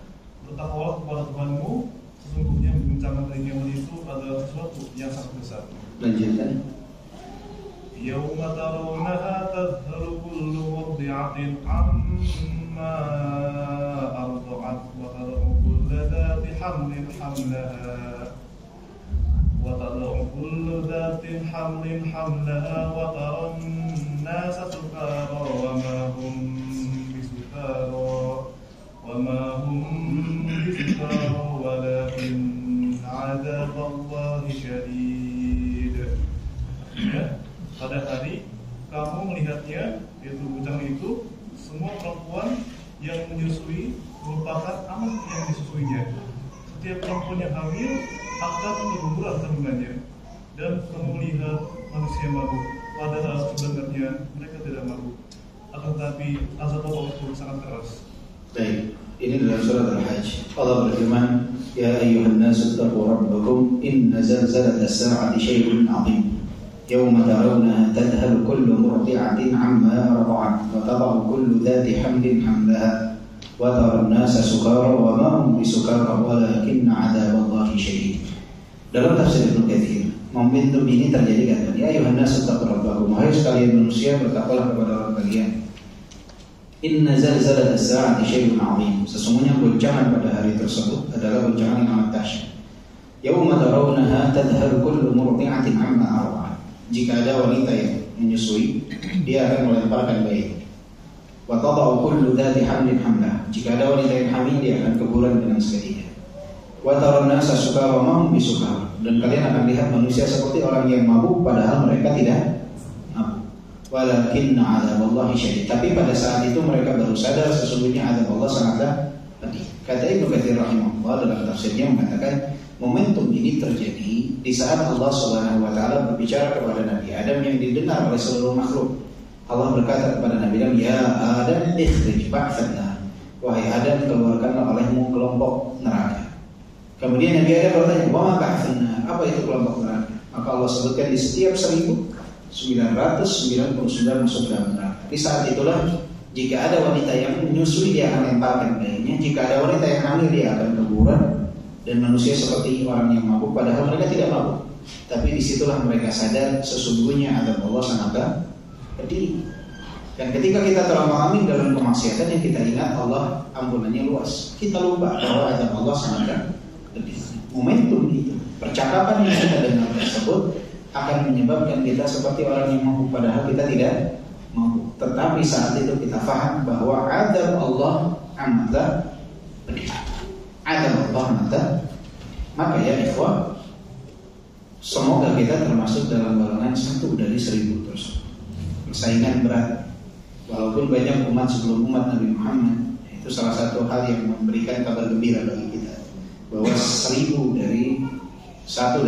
D: bertakwalah kepada Tuhanmu, sesungguhnya guncangan hari kiamat itu adalah sesuatu yang sangat besar.
B: Lanjutkan.
D: Yauma tarawnaha tadhhalu kullu murdi'atin amma arda'at wa tad'u kullu dhati hamlin hamlaha وتضع كل ذات حمل حملها وترى الناس سكارى وما هم بسكارى ولكن عذاب الله شديد. Ya, pada hari kamu melihatnya, yaitu bujang itu, semua perempuan yang menyusui merupakan anak yang disusuinya. Setiap perempuan yang hamil akan berguguran kandungannya, dan kamu melihat manusia mabuk, padahal sebenarnya mereka tidak mabuk. Akan tetapi azab Allah itu sangat keras.
B: Baik, ini dalam surat Al-Hajj. Allah berfirman, Ya ayyuhan nasu taqu rabbakum inna zalzalatas sa'ati syai'un 'adzim. Yawma tarawnaha tadhhalu kullu murdi'atin 'amma arda'at wa tad'u kullu dhati hamlin hamlaha wa tara an-nasa sukara wa ma hum bisukara walakinna 'adzaballahi syadid. Dalam tafsir Ibnu Katsir, momentum ini terjadi kata, Ya ayyuhan nasu taqu rabbakum, wahai sekalian manusia, bertakwalah kepada Allah kalian. Inna zalzalatas sa'ati syai'un 'adzim. Sesungguhnya goncangan pada hari tersebut adalah goncangan yang amat dahsyat. Yauma tarawnaha tadhhalu kullu murdi'atin 'amma arda'at. Jika ada wanita yang menyusui, dia akan melemparkan bayi. Wa tad'u kullu dhati hamlin hamlah. Jika ada wanita yang hamil, dia akan keguguran dengan sendirinya. Wa taran nasa sukara wa ma hum bisukara. Dan kalian akan lihat manusia seperti orang yang mabuk padahal mereka tidak mabuk. Walakinna 'adzaballahi syadid. Tapi pada saat itu mereka baru sadar sesungguhnya azab Allah sangatlah pedih. Kata Ibnu Katsir rahimahullah dalam tafsirnya mengatakan, momentum ini terjadi di saat Allah Subhanahu wa taala berbicara kepada Nabi Adam yang didengar oleh seluruh makhluk. Allah berkata kepada Nabi Adam, "Ya Adam, ikhrij ba'thanna." Wahai Adam, keluarkanlah olehmu kelompok neraka. Kemudian Nabi Adam bertanya, "Wa ma ba'thanna?" Apa itu kelompok neraka? Maka Allah sebutkan di setiap 1999 masuk dalam neraka. Di saat itulah jika ada wanita yang menyusui, dia akan lemparkan bayinya. Jika ada wanita yang hamil, dia akan keguguran. Dan manusia seperti orang yang mabuk, padahal mereka tidak mabuk. Tapi disitulah mereka sadar sesungguhnya azab Allah sangatlah pedih. Dan ketika kita terlalu dalam kemaksiatan, yang kita ingat Allah ampunannya luas, kita lupa bahwa azab Allah sangatlah pedih. Momentum itu, percakapan yang kita dengar tersebut akan menyebabkan kita seperti orang yang mabuk, padahal kita tidak mabuk. Tetapi saat itu kita faham bahwa azab Allah amatlah pedih. Azab Allah mata. Maka ya ikhwah, semoga kita termasuk dalam golongan 1 dari 1000 tersebut. Persaingan berat. Walaupun banyak umat sebelum umat Nabi Muhammad, itu salah satu hal yang memberikan kabar gembira bagi kita, bahwa 1 dari 1000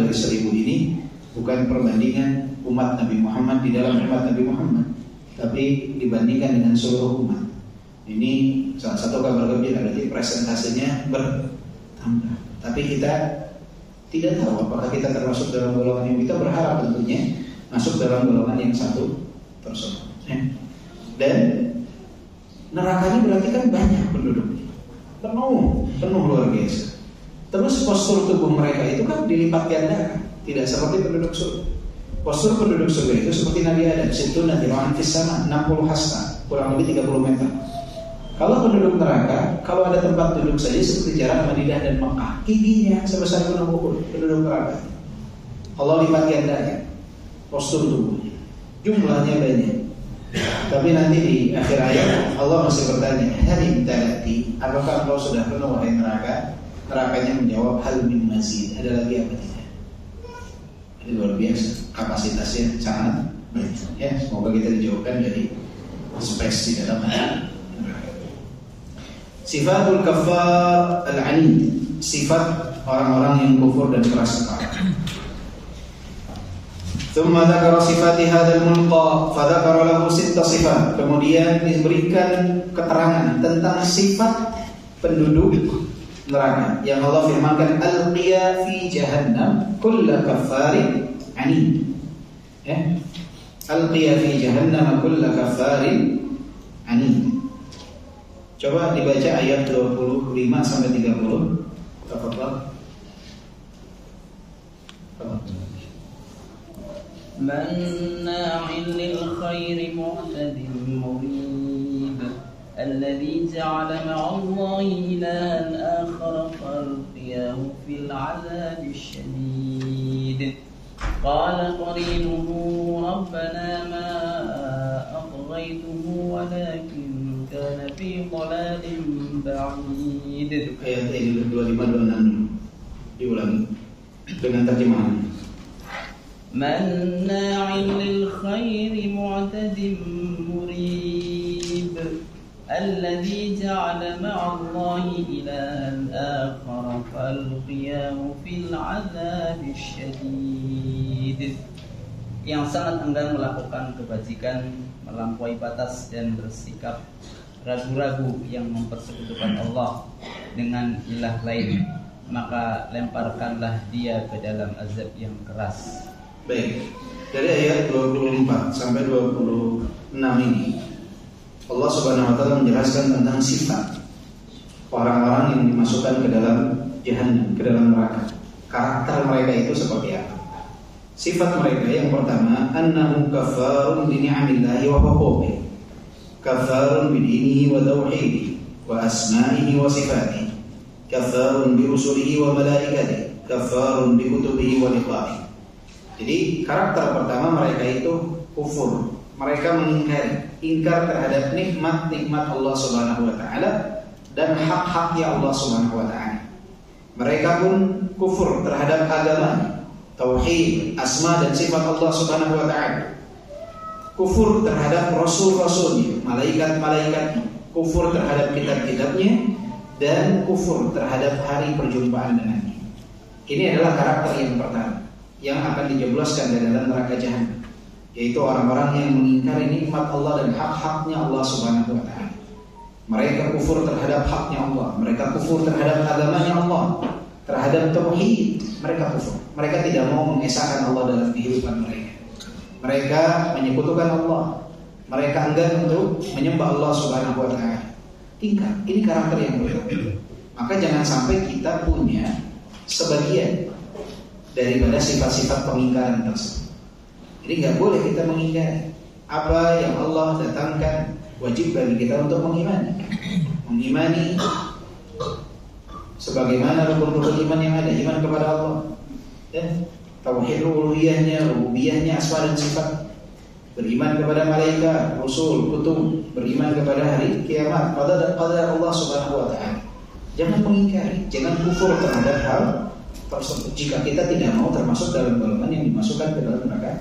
B: ini bukan perbandingan umat Nabi Muhammad di dalam umat Nabi Muhammad, tapi dibandingkan dengan seluruh umat. Ini salah satu kabar gembira, berarti presentasinya bertambah. Tapi kita tidak tahu apakah kita termasuk dalam golongan yang kita berharap tentunya masuk dalam golongan yang 1 tersebut. Dan nerakanya berarti kan banyak penduduknya, penuh luar biasa. Terus postur tubuh mereka itu kan dilipat gandakan, tidak seperti penduduk surga. Postur penduduk surga itu seperti Nabi Adam, situ nanti ruangan fisana 60 hasta, kurang lebih 30 meter. Kalau penduduk neraka, kalau ada tempat duduk saja seperti jarak Madinah dan Mekah, giginya sebesar gunung Uhud penduduk neraka. Allah lipat gandakan postur tubuhnya, jumlahnya banyak. Tapi nanti di akhir ayat Allah masih bertanya, Halim talati, apakah engkau sudah penuh wahai neraka? Nerakanya menjawab, hal min mazid, ada lagi apa tidak? Ini luar biasa, kapasitasnya sangat banyak. Ya, semoga kita dijauhkan dari spes di dalam neraka. Sifatul kafar al-anid, sifat orang-orang yang kufur dan keras kepala. Thumma dzakara sifati hadzal mulqa fa dzakara lahu 6 sifat. Kemudian diberikan keterangan tentang sifat penduduk neraka yang Allah firmankan, alqiya fi jahannam kulla kaffarin anid. Alqiya fi jahannam kulla kaffarin anid. Coba dibaca ayat 25 sampai 30. Tafadhal.
E: Manna'in lil khairi mu'tadin murib. Alladhi ja'ala ma'allahi ilahan akhar falqiyahu fil 'adzabi syadid. قال قرينه ربنا ما أطغيته ولكن كان في ضلال بعيد.
B: Ayat ini 25-26 diulangi dengan terjemahan.
E: مناع للخير معتد مريب الذي جعل مع الله إلها آخر فألقياه في العذاب الشديد. Yang sangat enggan melakukan kebajikan, melampaui batas dan bersikap ragu-ragu yang mempersekutukan Allah dengan ilah lain, maka lemparkanlah dia ke dalam azab yang keras.
B: Baik, dari ayat 24 sampai 26 ini Allah Subhanahu wa taala menjelaskan tentang sifat orang-orang yang dimasukkan ke dalam jahannam, ke dalam neraka. Karakter mereka itu seperti apa? Sifat mereka yang pertama, annahum kafarun bi ni'amillahi wa huquqihi. Kafarun bi dinihi wa tauhidihi wa asma'ihi wa sifatihi. Kafarun bi rusulihi wa malaikatihi. Kafarun bi kutubihi wa liqa'ihi. Jadi karakter pertama mereka itu kufur. Mereka mengingkari, ingkar terhadap nikmat-nikmat Allah Subhanahu wa taala dan hak-haknya Allah Subhanahu wa taala. Mereka pun kufur terhadap agama, tauhid, asma dan sifat Allah Subhanahu wa taala. Kufur terhadap rasul-rasulnya, malaikat-malaikatnya, kufur terhadap kitab-kitabnya dan kufur terhadap hari perjumpaan dengannya. Ini adalah karakter yang pertama yang akan dijebloskan dari dalam neraka jahanam, yaitu orang-orang yang mengingkari nikmat Allah dan hak-haknya Allah Subhanahu wa taala. Mereka kufur terhadap haknya Allah, mereka kufur terhadap agamanya Allah, terhadap tauhid, mereka kufur. Mereka tidak mau mengesahkan Allah dalam kehidupan mereka. Mereka menyekutukan Allah, mereka enggan untuk menyembah Allah Subhanahu wa taala. Ingkar, ini karakter yang berbeda. Maka jangan sampai kita punya sebagian daripada sifat-sifat pengingkaran tersebut. Jadi nggak boleh kita mengingkari apa yang Allah datangkan. Wajib bagi kita untuk mengimani sebagaimana rukun-rukun iman yang ada, iman kepada Allah dan tauhid uluhiyahnya, rububiyahnya, asma dan sifat, beriman kepada malaikat, rasul, kutub, beriman kepada hari kiamat, qadar Allah Subhanahu wa taala. Jangan mengingkari, jangan kufur terhadap hal tersebut jika kita tidak mau termasuk dalam golongan yang dimasukkan ke dalam neraka.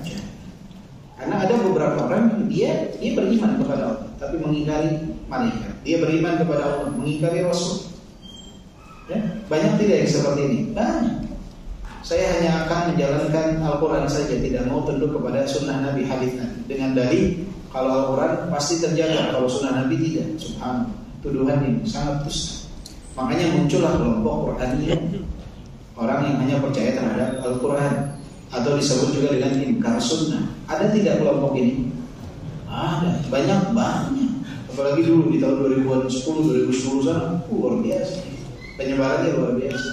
B: Karena ada beberapa orang dia beriman kepada Allah tapi mengingkari malaikat. Dia beriman kepada Allah, mengingkari rasul. Ya, banyak tidak yang seperti ini? Banyak. Saya hanya akan menjalankan Al-Quran saja, tidak mau tunduk kepada sunnah Nabi, hadis Nabi. Dengan dalil kalau Al-Quran pasti terjaga, kalau sunnah Nabi tidak. Subhanallah, tuduhan ini sangat dusta. Makanya muncullah kelompok Qur'aniyun, orang yang hanya percaya terhadap Al-Quran, atau disebut juga dengan inkar sunnah. Ada tidak kelompok ini? Ada, banyak. Apalagi dulu di tahun 2010 sana, luar biasa. Penyebarannya luar biasa.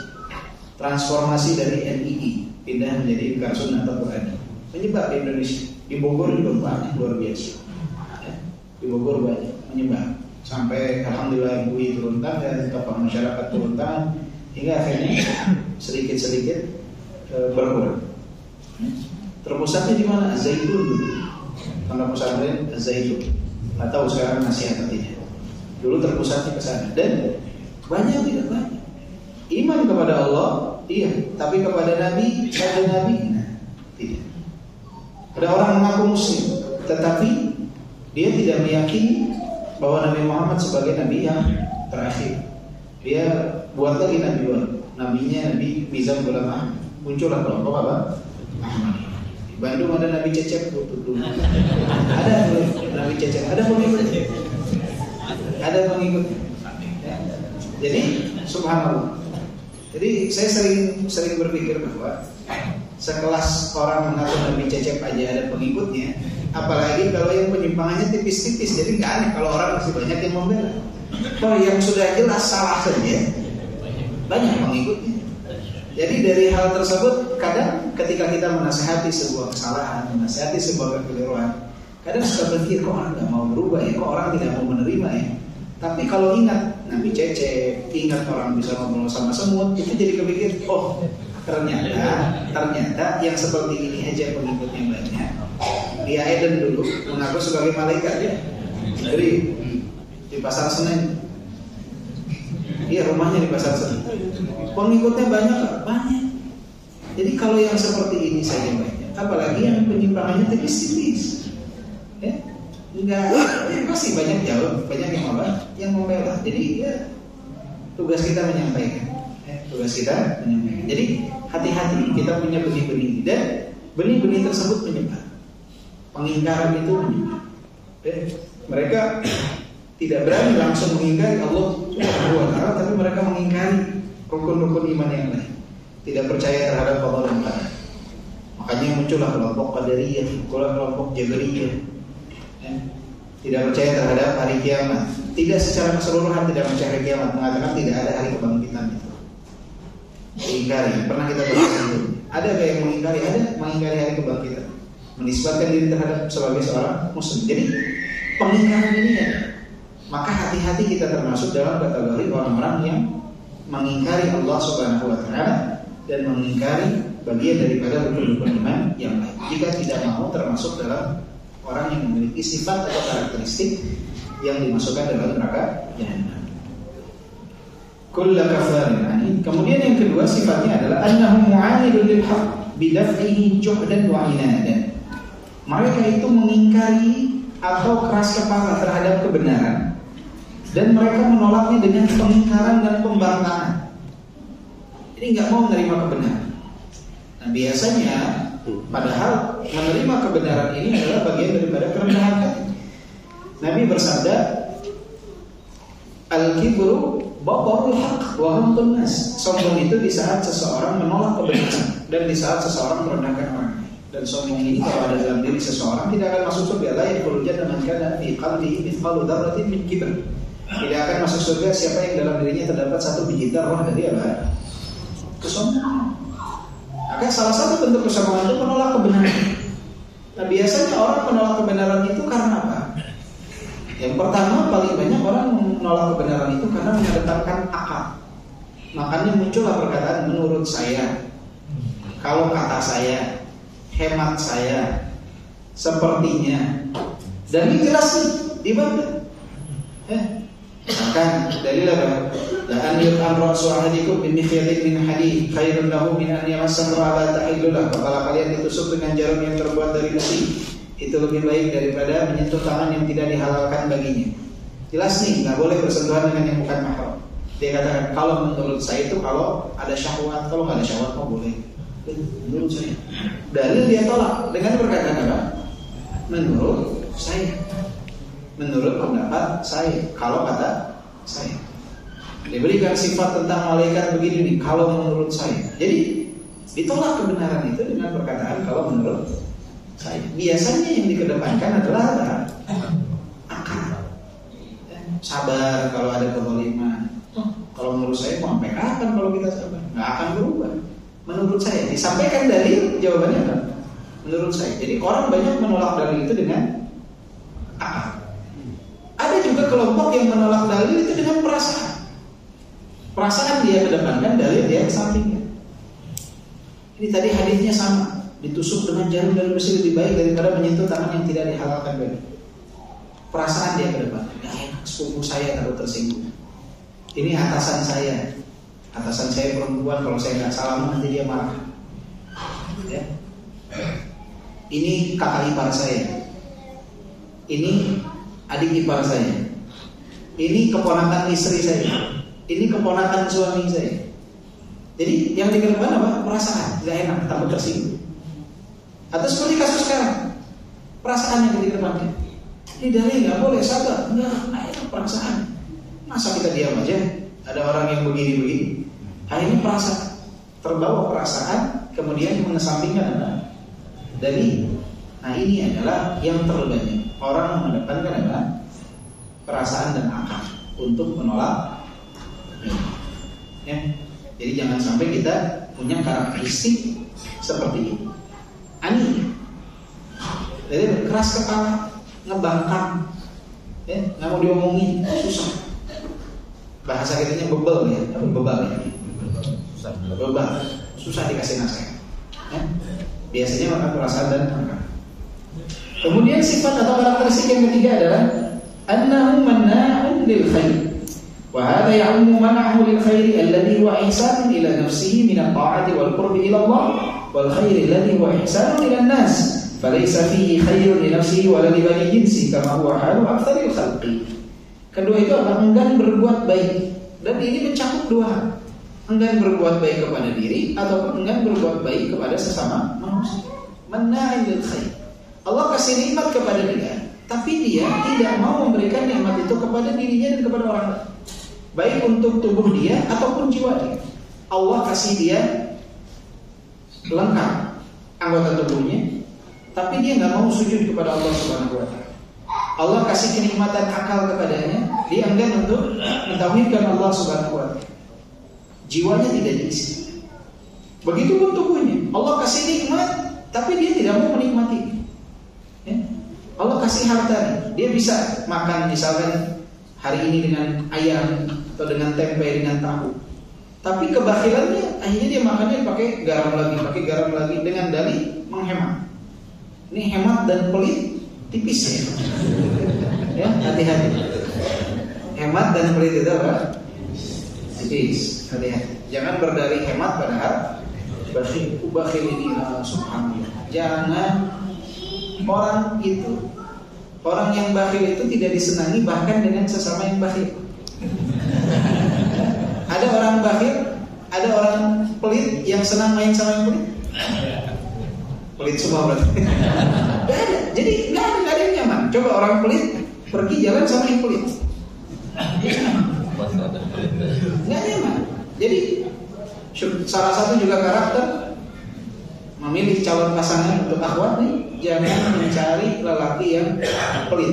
B: Transformasi dari NII pindah menjadi inkar sunnah atau Quran. Menyebar di Indonesia. Di Bogor juga banyak, luar biasa. Ya, di Bogor banyak menyebar. Sampai alhamdulillah MUI turun tangan, tokoh masyarakat turun tangan, hingga akhirnya sedikit-sedikit berkurang. Terpusatnya di mana? Az-Zaitun dulu. Pondok pesantren Az-Zaitun. Atau sekarang Nasihat atau tidak. Dulu terpusatnya ke sana. Dan banyak tidak banyak. Iman kepada Allah, iya. Tapi kepada Nabi, ada Nabi, nah, tidak. Ada orang mengaku Muslim, tetapi dia tidak meyakini bahwa Nabi Muhammad sebagai Nabi yang terakhir. Dia buat lagi Nabi baru. Nabinya Nabi Mizan Ghulam Ahmad. Muncullah kelompok apa? Ahmad. Di Bandung ada Nabi Cecep dulu. Ada Nabi Cecep, ada pengikutnya. Ada pengikutnya. Ya. Jadi subhanallah. Jadi saya sering berpikir bahwa sekelas orang mengaku Nabi Cecep aja ada pengikutnya, apalagi kalau yang penyimpangannya tipis-tipis. Jadi nggak aneh kalau orang masih banyak yang membela. Kalau yang sudah jelas salah saja banyak pengikutnya. Jadi dari hal tersebut kadang ketika kita menasihati sebuah kesalahan, menasihati sebuah kekeliruan, kadang suka berpikir kok orang nggak mau berubah ya, kok orang tidak mau menerima ya. Tapi kalau ingat Nabi Cecep, ingat orang bisa ngobrol sama semut, itu jadi kepikir, oh ternyata yang seperti ini aja pengikutnya banyak. Dia Eden dulu mengaku sebagai malaikat ya. Jadi di Pasar Senen. Iya, rumahnya di Pasar Senen. Pengikutnya banyak. Jadi kalau yang seperti ini saja banyak, apalagi yang penyimpangannya tipis-tipis. Ya. Enggak, pasti banyak jauh, banyak yang membela. Jadi ya tugas kita menyampaikan. Jadi hati-hati, kita punya benih-benih dan benih-benih tersebut menyebar. Pengingkaran itu menyebar. Mereka tidak berani langsung mengingkari Allah Subhanahu wa Ta'ala, tapi mereka mengingkari rukun-rukun iman yang lain. Tidak percaya terhadap Allah dan Qadar. Makanya muncullah kelompok Qadariyah, kelompok Jabariyah. Tidak percaya terhadap hari kiamat. Tidak secara keseluruhan tidak percaya hari kiamat, mengatakan tidak ada hari kebangkitan itu. Mengingkari, pernah kita bahas itu. Ada yang mengingkari? Ada mengingkari hari kebangkitan, menisbatkan diri terhadap sebagai seorang muslim. Jadi pengingkaran ini ya. Maka hati-hati kita termasuk dalam kategori orang-orang yang mengingkari Allah Subhanahu wa Ta'ala dan mengingkari bagian daripada rukun-rukun iman yang lain. Jika tidak mau termasuk dalam orang yang memiliki sifat atau karakteristik yang dimasukkan dalam neraka Jahannam. Kullu kafarin anid. Kemudian yang kedua sifatnya adalah annahu mu'anidun lil haqq bidaf'ihi juhdan wa inadan. Mereka itu mengingkari atau keras kepala terhadap kebenaran dan mereka menolaknya dengan pengingkaran dan pembangkangan. Jadi nggak mau menerima kebenaran. Nah biasanya, padahal menerima kebenaran ini adalah bagian daripada kerendahan hati. Nabi bersabda, al-kibru batarul haqq wa ghamtun nas. Sombong itu di saat seseorang menolak kebenaran dan di saat seseorang merendahkan orang. Dan sombong ini kalau ada dalam diri seseorang tidak akan masuk surga. La yadkhulul jannata man kana fi qalbihi mithqalu dzarratin min kibr. Tidak akan masuk surga siapa yang dalam dirinya terdapat satu biji zarrah dari apa? Kesombongan. Maka salah satu bentuk kesombongan itu menolak kebenaran. Nah biasanya orang menolak kebenaran itu karena apa? Yang pertama, paling banyak orang menolak kebenaran itu karena mengedepankan akal. Makanya muncullah perkataan menurut saya, kalau kata saya, hemat saya, sepertinya. Dan ini jelas nih dibantah. Bahkan dalil apa? La an yu'amra su'ahadikum bi mikhyatin min hadid khairun lahu min an yamassa ala ta'illullah. Kepala kalian ditusuk dengan jarum yang terbuat dari besi, itu lebih baik daripada menyentuh tangan yang tidak dihalalkan baginya. Jelas nih, nggak boleh bersentuhan dengan yang bukan mahram. Dia katakan kalau menurut saya itu kalau ada syahwat, kalau nggak ada syahwat mau boleh. Menurut saya. Dalil dia tolak dengan perkataan apa? Menurut saya. Menurut pendapat saya, kalau kata saya. Diberikan sifat tentang malaikat begini nih, kalau menurut saya. Jadi ditolak kebenaran itu dengan perkataan kalau menurut saya. Biasanya yang dikedepankan adalah akal. Sabar kalau ada kezaliman. Kalau menurut saya mau sampai kapan kalau kita sabar? Nggak akan berubah. Menurut saya disampaikan dalil, jawabannya apa? Menurut saya. Jadi orang banyak menolak dalil itu dengan akal. Ada juga kelompok yang menolak dalil itu dengan perasaan. Perasaan dia kedepankan, dalil dia kesampingkan. Ini tadi hadisnya sama, ditusuk dengan jarum dari besi lebih baik daripada menyentuh tangan yang tidak dihalalkan bagi. Perasaan dia kedepankan. Gak enak, sepupu saya takut tersinggung. Ini atasan saya perempuan, kalau saya nggak salam nanti dia marah. Ya. Ini kakak ipar saya. Ini adik ipar saya. Ini keponakan istri saya. Ini keponakan suami saya. Jadi yang dikedepan apa? Perasaan, nggak enak, takut tersinggung. Atau seperti kasus sekarang, perasaan yang dikedepankan. Ini dalil nggak boleh sabar, nggak enak perasaan. Masa kita diam aja? Ada orang yang begini-begini. Ini perasaan, terbawa perasaan, kemudian mengesampingkan apa? Dalil. Nah ini adalah yang terbanyak orang mengedepankan apa? Perasaan dan akal untuk menolak. Ya. Jadi jangan sampai kita punya karakteristik seperti ini. Ani. Jadi keras kepala, ngebangkang, ya, nggak mau diomongin, susah. Bahasa kitanya bebel ya, apa bebal ya? Bebal, susah dikasih nasihat. Biasanya makan perasaan dan makan. Kemudian sifat atau karakteristik yang ketiga adalah annahu manna'un lil khair. Wa hadha ya'ummu man'ahu lil khairi alladhi huwa ihsanun ila nafsihi min at-ta'ati wal qurbi ila Allah wal khairi alladhi huwa ihsanun ila an-nas falaysa fihi khairun li nafsihi wa la li bani jinsi kama huwa halu aktsaril khalqi. Kedua itu adalah enggan berbuat baik, dan ini mencakup dua hal. Enggan berbuat baik kepada diri ataupun enggan berbuat baik kepada sesama manusia. Manna'un lil khair. Allah kasih nikmat kepada dia, tapi dia tidak mau memberikan nikmat itu kepada dirinya dan kepada orang lain, baik untuk tubuh dia ataupun jiwa dia. Allah kasih dia lengkap anggota tubuhnya, tapi dia nggak mau sujud kepada Allah Subhanahu wa Ta'ala. Allah kasih kenikmatan akal kepadanya, dia enggan untuk mentauhidkan Allah Subhanahu wa Ta'ala. Jiwanya tidak diisi. Begitupun tubuhnya, Allah kasih nikmat, tapi dia tidak mau menikmati. Allah kasih harta, dia bisa makan misalkan hari ini dengan ayam atau dengan tempe dengan tahu, tapi kebakhilannya akhirnya dia makannya pakai garam lagi dengan dalih menghemat. Ini hemat dan pelit tipis ya. Ya, hati-hati. Hemat dan pelit itu apa? Tipis. Hati-hati. Jangan berdalih hemat padahal bakhil ini subhanallah. Jangan. Orang yang bakhil itu tidak disenangi bahkan dengan sesama yang bakhil. Ada orang bakhil, ada orang pelit yang senang main sama yang pelit. Pelit semua berarti. Gak ada. Jadi gak ada yang nyaman. Coba orang pelit pergi jalan sama yang pelit, gak nyaman. Jadi salah satu juga karakter memilih calon pasangan untuk akhwat nih, jangan mencari lelaki yang pelit.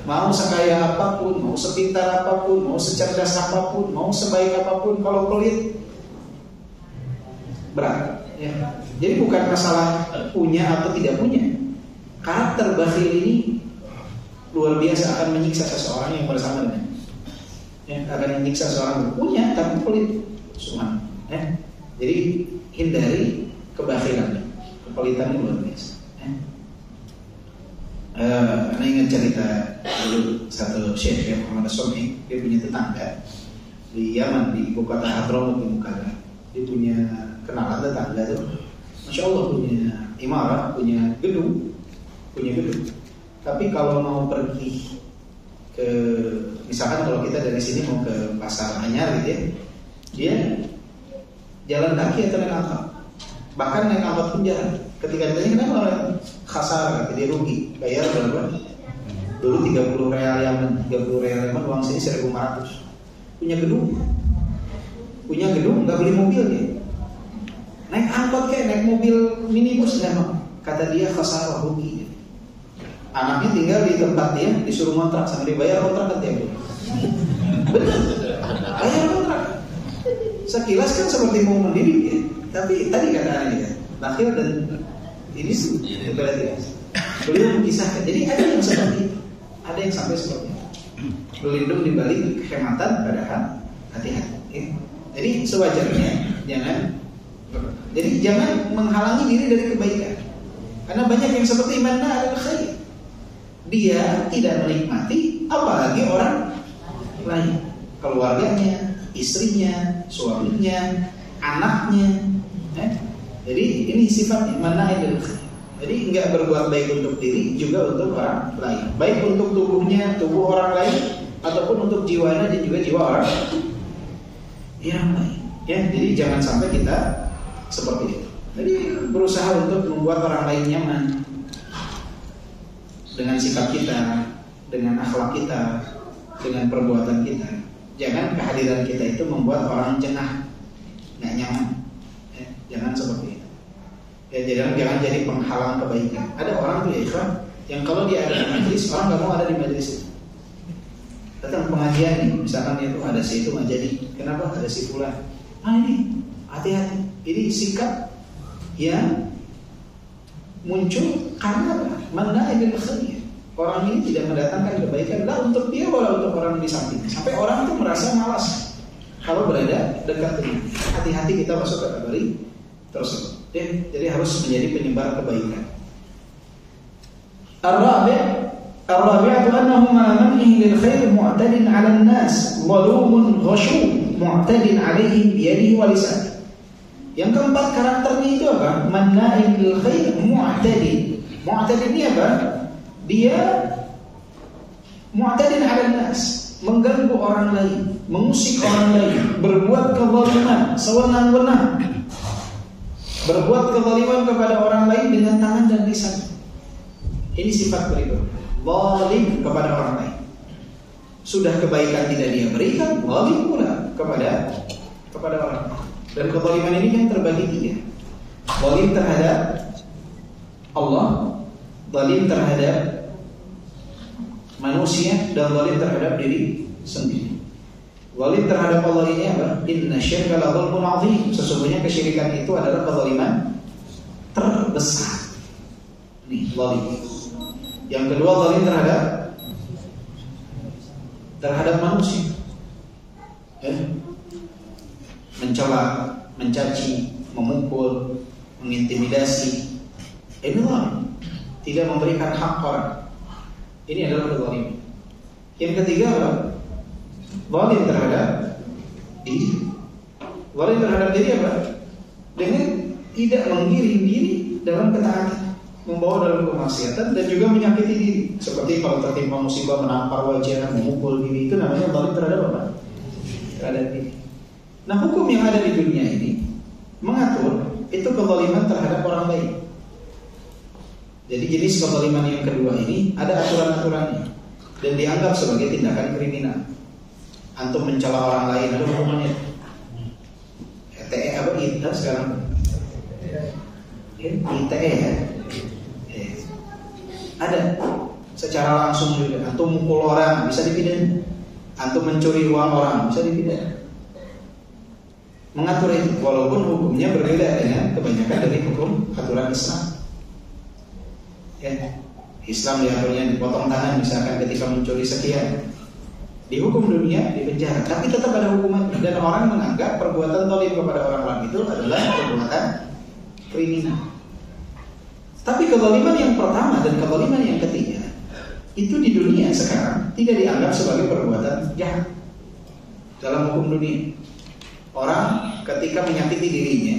B: Mau sekaya apapun, mau sepintar apapun, mau secerdas apapun, mau sebaik apapun, kalau pelit berat ya. Jadi bukan masalah punya atau tidak punya. Karakter bakhil ini luar biasa, akan menyiksa seseorang yang bersama dengan akan menyiksa seorang yang punya tapi pelit semua ya. Jadi hindari kebakhilan, kepelitan luar biasa. Saya ingat cerita dulu satu syekh yang Muhammad As-Som'i, dia punya tetangga di Yaman, di ibu kota Hadramaut di Mukarram. Dia punya kenalan tetangga tuh, masya Allah, punya imarah, punya gedung. Tapi kalau mau pergi ke, misalkan kalau kita dari sini mau ke Pasar Anyar gitu ya, dia jalan kaki atau naik angkot. Bahkan naik angkot pun jarang. Ketika ditanya kenapa orang khasar, dia rugi. Bayar berapa? Dulu 30 real Yaman, uang sini 1.500. Punya gedung, nggak beli mobil dia. Naik angkot kayak naik mobil minibus nggak mau. Kata dia khasar, rugi. Anaknya tinggal di tempat dia, disuruh kontrak sama dia, bayar kontrak tiap bulan. Benar, bayar kontrak. Sekilas kan seperti mau mendidik ya. Tapi tadi kata anaknya, bakhil dan ini sih berarti beliau mengisahkan. Jadi ada yang seperti itu, ada yang sampai seperti itu. Berlindung di balik kekhidmatan padahal hati-hati. Ya. Jadi sewajarnya jangan menghalangi diri dari kebaikan. Karena banyak yang seperti manna al khair. Dia tidak menikmati apalagi orang lain, keluarganya, istrinya, suaminya, anaknya. Jadi ini sifatnya manna al khair. Jadi enggak berbuat baik untuk diri, juga untuk orang lain. Baik untuk tubuh orang lain, ataupun untuk jiwanya dan juga jiwa orang yang lain. Ya, jadi jangan sampai kita seperti itu. Jadi berusaha untuk membuat orang lain nyaman dengan sikap kita, dengan akhlak kita, dengan perbuatan kita. Jangan kehadiran kita itu membuat orang jengah, nggak nyaman. Ya, jangan seperti itu. Ya, jangan jadi penghalang kebaikan. Ada orang tuh ya ikhwan, yang kalau dia ada di majelis, orang nggak mau ada di majelis itu. Datang pengajian nih, misalkan itu ada si itu nggak jadi. Kenapa? Ada si fulan. Ini hati-hati. Ini sikap yang muncul karena mana yang khair. Orang ini tidak mendatangkan kebaikan lah untuk dia, walau untuk orang di sampingnya. Sampai orang itu merasa malas kalau berada dekat dengan. Hati-hati kita masuk kategori tersebut. Jadi harus menjadi penyebar kebaikan. Ar-rabi'atu annahu ma man'ihi lil khair mu'tadin 'ala an-nas, zalumun ghashum mu'tadin 'alaihim bi yadihi wa lisanihi. Yang keempat karakternya itu apa? Manna'in lil khair mu'tadin. Mu'tadin ini apa? Dia mu'tadin 'ala an-nas, mengganggu orang lain, mengusik orang lain, berbuat kezaliman sewenang-wenang, berbuat kezaliman kepada orang lain dengan tangan dan lisan. Ini sifat berikut, zalim kepada orang lain. Sudah kebaikan tidak dia berikan, zalim pula kepada orang lain. Dan kezaliman ini yang terbagi tiga: zalim terhadap Allah, zalim terhadap manusia, dan zalim terhadap diri sendiri. Zalim terhadap Allah ini apa? Inna syirka la dzulmun 'adzim. Sesungguhnya kesyirikan itu adalah kezaliman terbesar. Ini zalim. Yang kedua, zalim terhadap manusia. Mencela, mencaci, memukul, mengintimidasi. Ini zalim. Tidak memberikan hak orang. Ini adalah kezaliman. Yang ketiga apa? Zalim terhadap diri. Zalim terhadap diri apa? Dengan tidak menggiring diri dalam ketaatan, membawa dalam kemaksiatan, dan juga menyakiti diri. Seperti kalau tertimpa musibah menampar wajah, memukul diri, itu namanya zalim terhadap apa? Terhadap diri. Nah, hukum yang ada di dunia ini mengatur itu kezaliman terhadap orang lain. Jadi jenis kezaliman yang kedua ini ada aturan-aturannya dan dianggap sebagai tindakan kriminal. Antum mencela orang lain, ada hukumannya. ITE apa ITE sekarang? ITE ya. Ada secara langsung juga. Antum mukul orang bisa dipidana. Antum mencuri uang orang bisa dipidana. Mengatur itu, walaupun hukumnya berbeda dengan kebanyakan dari hukum aturan Islam. Islam diaturnya dipotong tangan misalkan ketika mencuri sekian. Di hukum dunia dipenjara, tapi tetap ada hukuman. Dan orang menganggap perbuatan zalim kepada orang lain itu adalah perbuatan kriminal. Tapi kezaliman yang pertama dan kezaliman yang ketiga itu di dunia sekarang tidak dianggap sebagai perbuatan jahat dalam hukum dunia. Orang ketika menyakiti dirinya,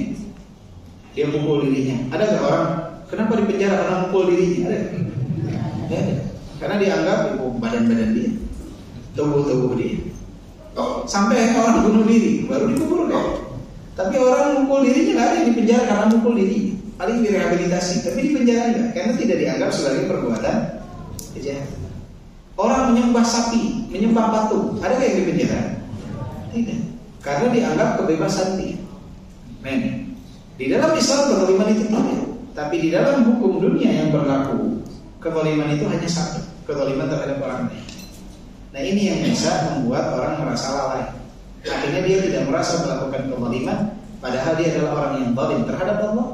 B: dia pukul dirinya. Ada nggak orang kenapa dipenjara karena mukul dirinya? Ada? Ya, karena dianggap badan-badan dia, tubuh dia. Sampai orang bunuh diri baru dikubur kan? Tapi orang mukul dirinya nggak ada yang dipenjara karena mukul dirinya. Paling direhabilitasi, tapi dipenjara enggak karena tidak dianggap sebagai perbuatan kejahatan. Orang menyembah sapi, menyembah patung, ada nggak yang dipenjara? Tidak, karena dianggap kebebasan dia. Di dalam Islam kezaliman itu tidak, tapi di dalam hukum dunia yang berlaku kezaliman itu hanya satu, kezaliman terhadap orang lain. Nah, ini yang bisa membuat orang merasa lalai. Akhirnya dia tidak merasa melakukan kezaliman, padahal dia adalah orang yang zalim terhadap Allah,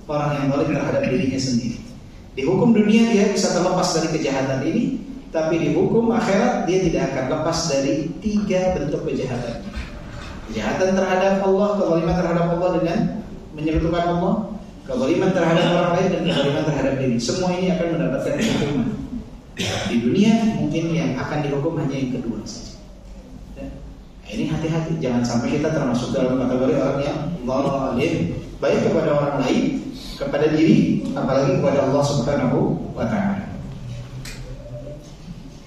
B: orang yang zalim terhadap dirinya sendiri. Di hukum dunia dia bisa terlepas dari kejahatan ini, tapi di hukum akhirat dia tidak akan lepas dari tiga bentuk kejahatan. Kejahatan terhadap Allah, kezaliman terhadap Allah dengan menyekutukan Allah, kezaliman terhadap orang lain, dan kezaliman terhadap diri. Semua ini akan mendapatkan hukuman. Di dunia mungkin yang akan dihukum hanya yang kedua saja. Nah, ini hati-hati, jangan sampai kita termasuk dalam kategori orang yang zalim, baik kepada orang lain, kepada diri, apalagi kepada Allah Subhanahu wa ta'ala.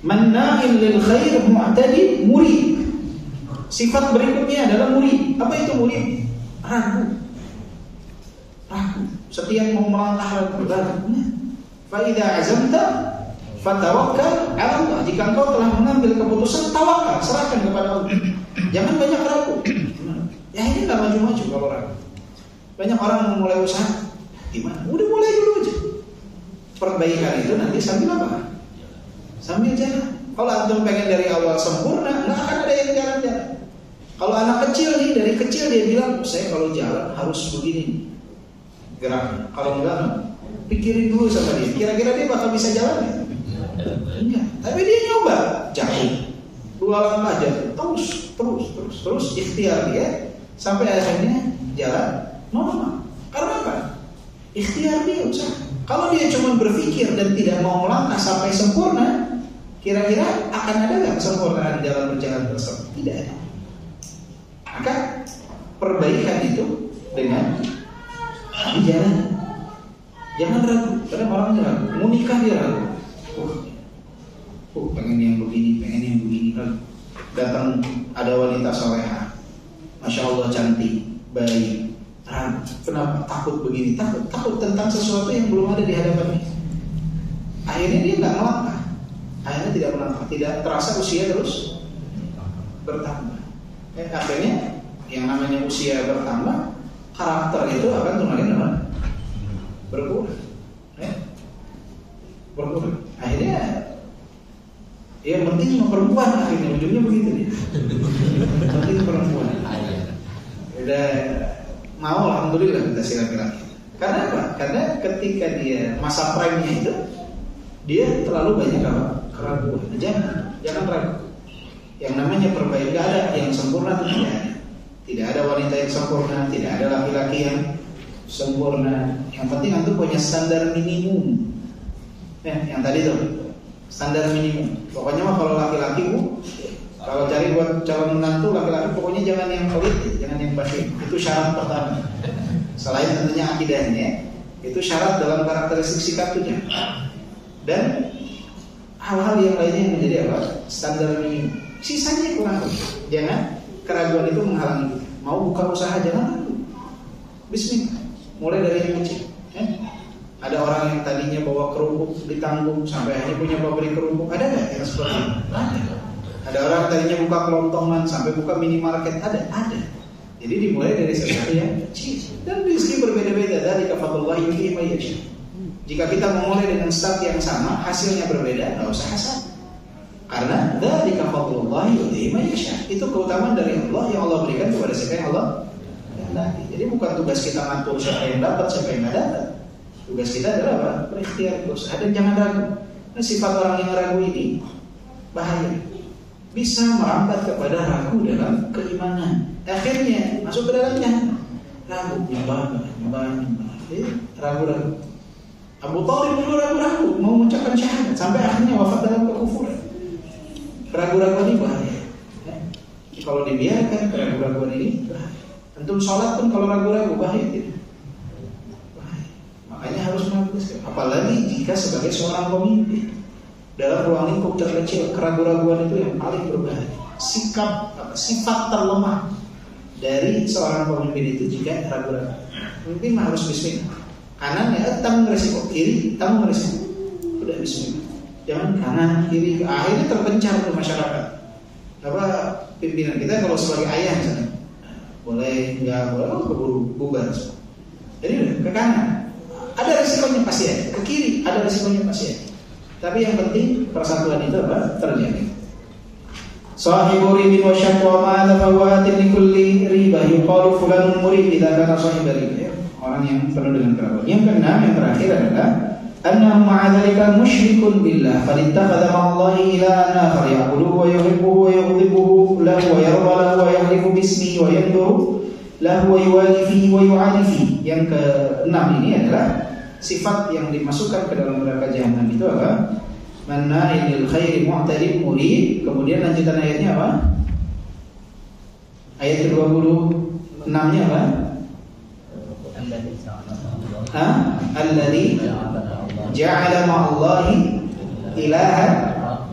B: Manna'in lil khair mu'tadi murid. Sifat berikutnya adalah murid. Apa itu murid? Ragu. Setiap mau melangkah ragu. Fa idza azamta fatawakkal 'ala Allah. Jika engkau telah mengambil keputusan, tawakal, serahkan kepada Allah. Jangan banyak ragu. Ya ini enggak maju-maju kalau ragu. Banyak orang memulai usaha, gimana? Udah mulai dulu aja. Perbaikan itu nanti sambil apa? Sambil jalan. Kalau antum pengen dari awal sempurna, nggak akan ada yang jalan-jalan. Kalau anak kecil nih, dari kecil dia bilang, saya kalau jalan harus begini gerak. Kalau enggak, pikirin dulu sama dia. Kira-kira dia bakal bisa jalan ya? Enggak. Tapi dia nyoba, jatuh 2 dua langkah jatuh, terus ikhtiar dia sampai akhirnya jalan normal. Karena apa? Ikhtiar dia usaha. Kalau dia cuma berpikir dan tidak mau melangkah sampai sempurna, kira-kira akan ada nggak kesempurnaan dalam berjalan tersebut? Tidak ada. Maka perbaikan itu dengan dijalani. Jangan ragu. Karena orang ragu. Mau nikah dia ragu. Pengen yang begini, ragu. Datang ada wanita soleha, masya Allah cantik, baik, ragu. Kenapa? Takut begini, takut tentang sesuatu yang belum ada di hadapannya. Akhirnya dia nggak melangkah. Akhirnya tidak melangkah, tidak terasa usia terus bertambah. Akhirnya yang namanya usia bertambah, karakter itu akan semakin berkurang. Berkurang. Akhirnya yang penting perempuan, akhirnya ujungnya begitu nih. Penting perempuan. Udah mau alhamdulillah kita si laki-laki. Karena apa? Karena ketika dia masa prime-nya itu, dia terlalu banyak keraguan. Jangan ragu. Yang namanya perbaikan, tidak ada yang sempurna, tidak ada. Tidak ada wanita yang sempurna, tidak ada laki-laki yang sempurna. Yang penting antum punya standar minimum. Yang tadi tuh standar minimum. Pokoknya mah kalau laki-laki kalau cari buat calon menantu laki-laki, pokoknya jangan yang pelit, jangan yang bakhil. Itu syarat pertama. Selain tentunya akidahnya, itu syarat dalam karakteristik sikapnya. Dan hal-hal yang lainnya yang menjadi apa? Standar minimum. Sisanya kurang. Jangan keraguan itu menghalangi kita. Mau buka usaha jangan ragu. Bismillah. Mulai dari yang kecil. Ada orang yang tadinya bawa kerupuk ditanggung sampai akhirnya punya pabrik kerupuk. Ada nggak yang seperti itu? Ada orang yang tadinya buka kelontongan sampai buka minimarket. Ada. Jadi dimulai dari sesuatu yang kecil. Dan rezeki berbeda-beda. Dari fadlullahi yu'tihi man yasha. Jika kita memulai dengan start yang sama, hasilnya berbeda, nggak usah hasad. Karena dari fadlullahi yu'tihi man yasha. Itu keutamaan dari Allah yang Allah berikan kepada siapa yang Allah kehendaki. Jadi bukan tugas kita ngatur siapa yang dapat, siapa yang nggak dapat. Tugas kita adalah apa? Berikhtiar, berusaha, dan jangan ragu. Nah, sifat orang yang ragu ini bahaya. Bisa merambat kepada ragu dalam keimanan. Akhirnya masuk ke dalam jahanam. Ragu, ragu. Abu Thalib dulu ragu-ragu mau mengucapkan syahadat sampai akhirnya wafat dalam kekufuran. Ragu-ragu ini bahaya. Kalau dibiarkan keraguan-raguan ini bahaya. Antum sholat pun kalau ragu-ragu bahaya tidak. Makanya harus mengapresiasi. Apalagi jika sebagai seorang pemimpin dalam ruang lingkup terkecil, keraguan-raguan itu yang paling berbahaya. Sifat terlemah dari seorang pemimpin itu jika ragu-ragu. Pemimpin harus bismillah. Kanan ya tanggung resiko, kiri tanggung resiko. Udah bismillah. Jangan kanan kiri, akhirnya terpencar ke masyarakat. Apa pimpinan kita kalau sebagai ayah misalnya, boleh nggak boleh keburu bubar. Jadi ke kanan. Ada resikonya pasti ya, ke kiri ada resikonya pasti ya. Tapi yang penting persatuan itu apa? Terjadi. Sahibu ridin wa syaqwa ma'ala fawatin li kulli riba yuqalu fulanun murid idza kana sahibal riba. Orang yang penuh dengan keraguan. Yang keenam, yang terakhir adalah annahu ma'adzalika musyrikun billah falittakhadha ma'allahi ilahan akhar ya'buduhu wa yuhibbuhu wa yughdhibuhu lahu wa yarda lahu wa yahlifu bismihi wa yanduru lahu wa yuwali fihi wa yu'adi fihi. Yang keenam ini adalah sifat yang dimasukkan ke dalam neraka jahanam itu apa? Manna'in lil khairi mu'tadin murid. Kemudian lanjutan ayatnya apa? Ayat ke-26-nya apa? Alladzi ja'ala ma'allahi ilahan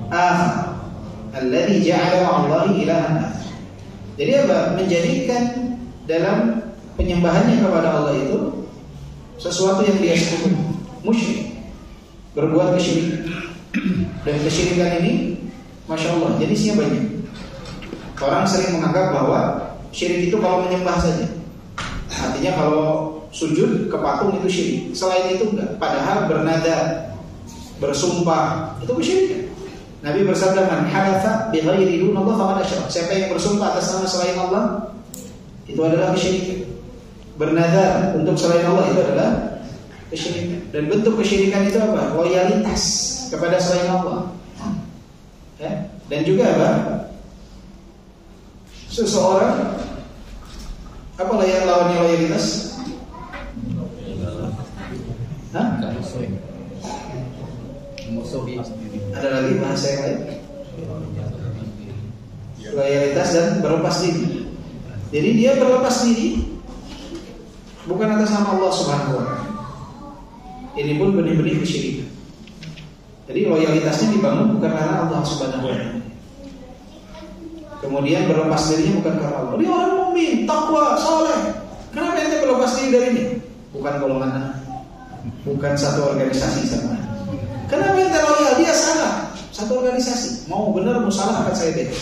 B: akhar. Alladzi ja'ala ma'allahi ilahan akhar. Jadi apa? Menjadikan dalam penyembahannya kepada Allah itu sesuatu yang dia sebut musyrik, berbuat kesyirikan. Dan kesyirikan ini, masya Allah, jenisnya banyak. Orang sering menganggap bahwa syirik itu kalau menyembah saja. Artinya kalau sujud ke patung itu syirik. Selain itu enggak. Padahal bernada, bersumpah itu kesyirikan. Nabi bersabda, "Man halafa bi ghairi dunallah faqad asyrak." Siapa yang bersumpah atas nama selain Allah, itu adalah kesyirikan. Bernadar untuk selain Allah itu adalah kesyirikan. Dan bentuk kesyirikan itu apa? Loyalitas kepada selain Allah. Ya. Dan juga apa? seseorang apa lawannya loyalitas? Hah? Ada lagi bahasa yang lain? Loyalitas dan berlepas diri. Jadi dia berlepas diri bukan atas nama Allah Subhanahu wa taala. Ini pun benih-benih kesyirikan. Jadi loyalitasnya dibangun bukan karena Allah Subhanahu wa taala. Kemudian berlepas dirinya bukan karena Allah. Dia orang mukmin, takwa, saleh. Kenapa ente berlepas diri dari ini? Bukan golongan, bukan satu organisasi sama. Kenapa ente loyal? Dia salah. Satu organisasi. Mau benar mau salah akan saya beda.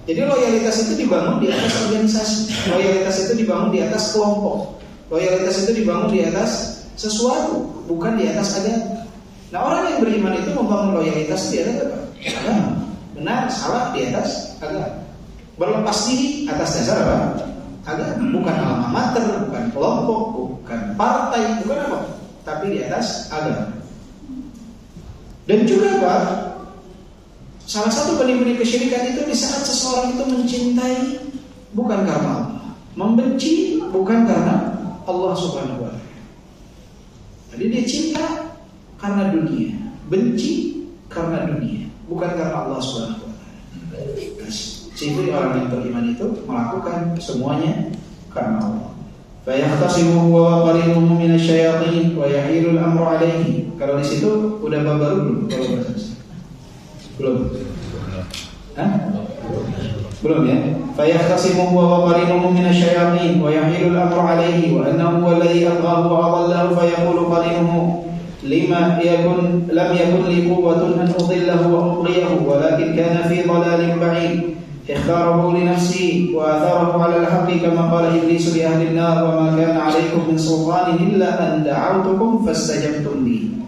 B: Jadi loyalitas itu dibangun di atas organisasi. Loyalitas itu dibangun di atas kelompok. Loyalitas itu dibangun di atas sesuatu, bukan di atas agama. Nah, orang yang beriman itu membangun loyalitas di atas apa? Agama. Benar, salah di atas agama. Berlepas diri atas dasar apa? Agama. Bukan alma mater, bukan kelompok, bukan partai, bukan apa, tapi di atas agama. Dan juga Pak, salah satu benih-benih kesyirikan itu di saat seseorang itu mencintai bukan karena Allah, membenci bukan karena Allah Subhanahu wa taala. Jadi dia cinta karena dunia, benci karena dunia, bukan karena Allah Subhanahu wa taala. Ciri orang yang beriman itu melakukan semuanya karena Allah. Fa yahtasimu wa qarinuhu minasyayatin wa yahilul amru alaihi. Kalau di situ udah bab baru belum? Kalau bahasa belum. Hah? Belum ya? Fa yahtasimu wa qarinuhu minasyayatin wa yahilul amru alaihi wa annahu alladhi abghahu wa adallahu fa yaqulu qarinuhu lima yakun lam yakun li quwwatun an udillahu wa ughriyahu walakin kana fi dhalalin ba'id اختاره لنفسه وآثاره على الحق كما قال إبليس لأهل النار وما كان عليكم من سلطان إلا أن دعوتكم فاستجبتم لي.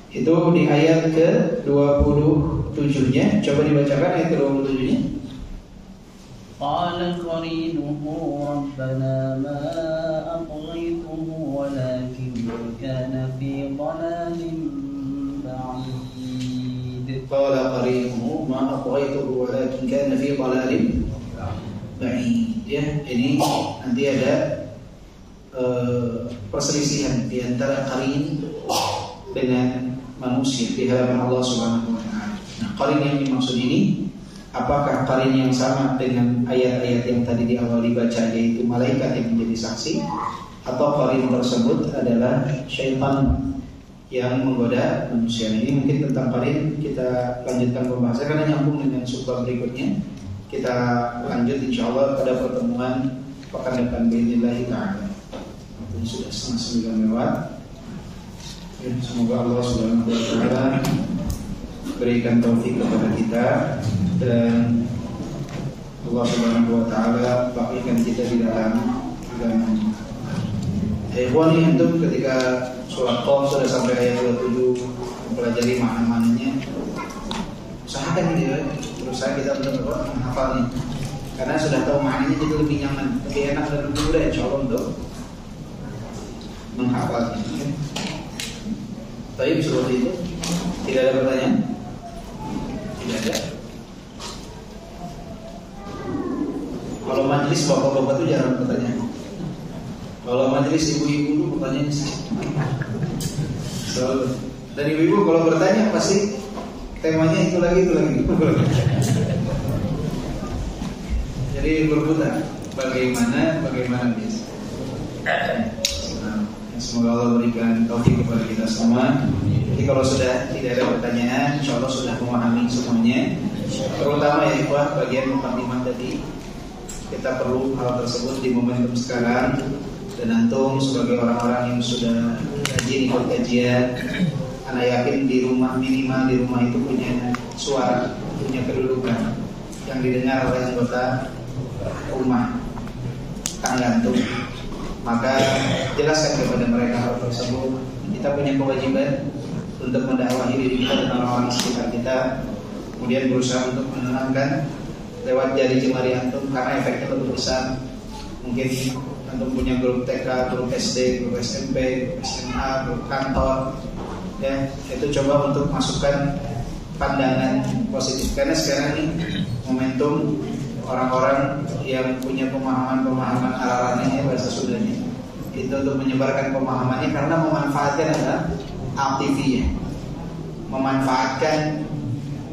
B: Itu di ayat ke-27-nya. Coba dibacakan ayat ke-27-nya.
E: قال قرينه ربنا ما أطغيته ولكن كان في ضلال بعيد.
B: قال قرينه ما أطغيته ولكن كان في ضلال بعيد. Ya, ini nanti ada perselisihan di antara qarin dengan manusia di hadapan Allah Subhanahu wa taala. Nah, qarin yang dimaksud ini apakah qarin yang sama dengan ayat-ayat yang tadi di awal dibaca, yaitu malaikat yang menjadi saksi, atau qarin tersebut adalah syaitan yang menggoda manusia. Ini mungkin tentang qarin kita lanjutkan pembahasan karena nyambung dengan subbab berikutnya. Kita lanjut insyaallah pada pertemuan pekan depan باذن taala. Waktu sudah 8:30 lewat. Semoga Allah Subhanahu wa taala berikan taufik kepada kita dan Allah Subhanahu wa taala bagikan kita di dalam agama. Ikhwan, antum ketika surat Qaf sudah sampai ayat 27 mempelajari makna-maknanya, usahakan gitu ya, berusaha kita benar-benar menghafalnya. Karena sudah tahu maknanya jadi lebih nyaman, lebih enak dan lebih mudah insyaallah untuk menghafalnya. Baik, seperti itu. Tidak ada pertanyaan? Tidak ada. Kalau majelis bapak-bapak itu jarang bertanya. Kalau majelis ibu-ibu itu pertanyaan selalu. Dan ibu-ibu kalau bertanya pasti temanya itu lagi. Jadi berputar. Bagaimana biasa. Semoga Allah berikan taufik kepada kita semua. Jadi kalau sudah tidak ada pertanyaan, insyaallah sudah memahami semuanya. Terutama ya ikhwah bagian mukadimah tadi. Kita perlu hal tersebut di momentum sekarang. Dan antum sebagai orang-orang yang sudah rajin ikut kajian, ana yakin di rumah minimal di rumah itu punya suara, punya kedudukan yang didengar oleh anggota rumah tangga antum. Maka jelaskan kepada mereka hal tersebut. Kita punya kewajiban untuk mendakwahi diri kita dan orang-orang sekitar kita, kemudian berusaha untuk menenangkan lewat jari jemari antum karena efeknya lebih besar. Mungkin antum punya grup TK, grup SD, grup SMP, grup SMA, grup kantor, ya itu coba untuk masukkan pandangan positif karena sekarang ini momentum orang-orang yang punya pemahaman ararannya bahasa Sundanya itu untuk menyebarkan pemahamannya karena memanfaatkan adalah aktifiyah, memanfaatkan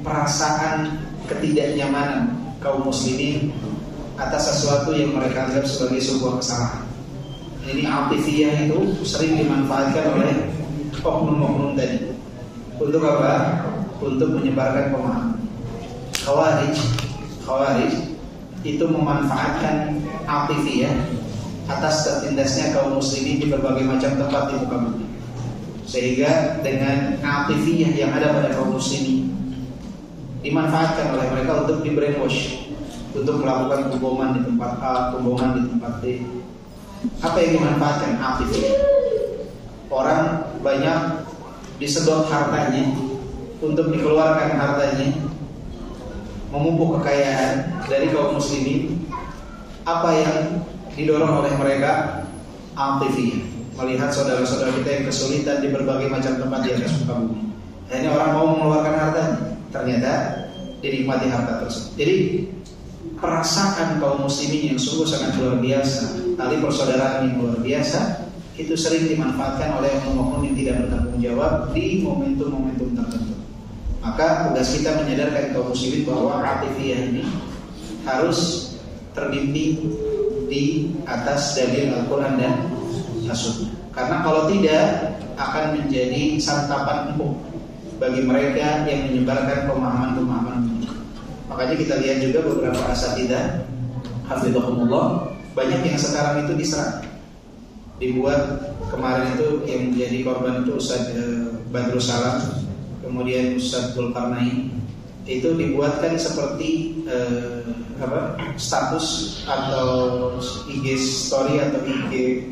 B: perasaan ketidaknyamanan kaum muslimin atas sesuatu yang mereka anggap sebagai sebuah kesalahan. Ini aktifiyah itu sering dimanfaatkan oleh oknum-oknum tadi. Untuk apa? Untuk menyebarkan pemahaman. Khawarij itu memanfaatkan aktifiyah atas tertindasnya kaum muslimin di berbagai macam tempat di muka bumi. Sehingga dengan aktifiyah yang ada pada kaum muslimin dimanfaatkan oleh mereka untuk di brainwash, untuk melakukan kebohongan di tempat A, kebohongan di tempat B. Apa yang dimanfaatkan? Aktifiyah. Orang banyak disedot hartanya untuk dikeluarkan hartanya, memumpuk kekayaan dari kaum muslimin. Apa yang didorong oleh mereka? Aktifiyah. Melihat saudara-saudara kita yang kesulitan di berbagai macam tempat di atas muka bumi. Akhirnya orang mau mengeluarkan hartanya, ternyata dinikmati harta tersebut. Jadi perasaan kaum muslimin yang sungguh sangat luar biasa, tali persaudaraan yang luar biasa, itu sering dimanfaatkan oleh oknum-oknum yang tidak bertanggung jawab di momentum-momentum tertentu. Maka tugas kita menyadarkan kaum muslimin bahwa aktifiyah ini harus terbimbing di atas dalil Al-Quran dan As-Sunnah. Karena kalau tidak akan menjadi santapan empuk bagi mereka yang menyebarkan pemahaman-pemahaman ini. Makanya kita lihat juga beberapa asatidzah hafizahumullah, banyak yang sekarang itu diserang. Dibuat kemarin itu yang menjadi korban itu Ustaz Badrus Salam, kemudian Ustaz Zulkarnain, itu dibuatkan seperti status atau IG story atau IG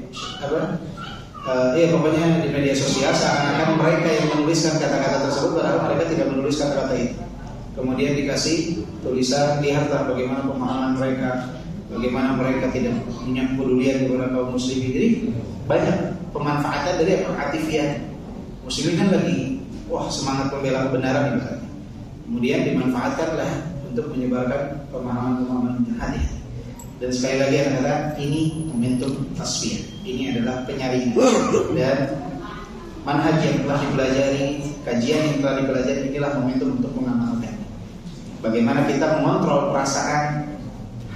B: pokoknya di media sosial seakan-akan mereka yang menuliskan kata-kata tersebut padahal mereka tidak menulis kata-kata itu. Kemudian dikasih tulisan, lihatlah bagaimana pemahaman mereka, bagaimana mereka tidak punya kepedulian kepada kaum muslimin. Jadi banyak pemanfaatan dari aktifiyah. Muslimin kan lagi semangat pembela kebenaran ibaratnya. Kemudian dimanfaatkanlah untuk menyebarkan pemahaman-pemahaman jahat. Dan sekali lagi adalah ini momentum tasfiyah. Ini adalah penyaringan dan manhaj yang telah dipelajari, kajian yang telah dipelajari, inilah momentum untuk mengamalkan. Bagaimana kita mengontrol perasaan,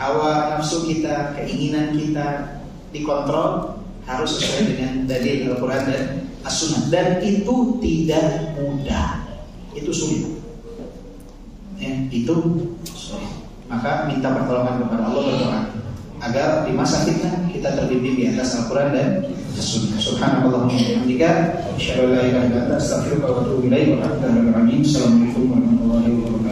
B: hawa nafsu kita, keinginan kita dikontrol harus sesuai dengan dalil Al-Quran dan As-Sunnah. Dan itu tidak mudah, itu sulit. Itu sulit. Maka minta pertolongan kepada Allah, berdoa agar di masa fitnah kita terbimbing di atas Al-Quran dan As-Sunnah. Subhanallahumma wa bihamdika, asyhadu an la ilaha illa anta, astaghfiruka wa atubu ilaik. Assalamualaikum warahmatullahi wabarakatuh.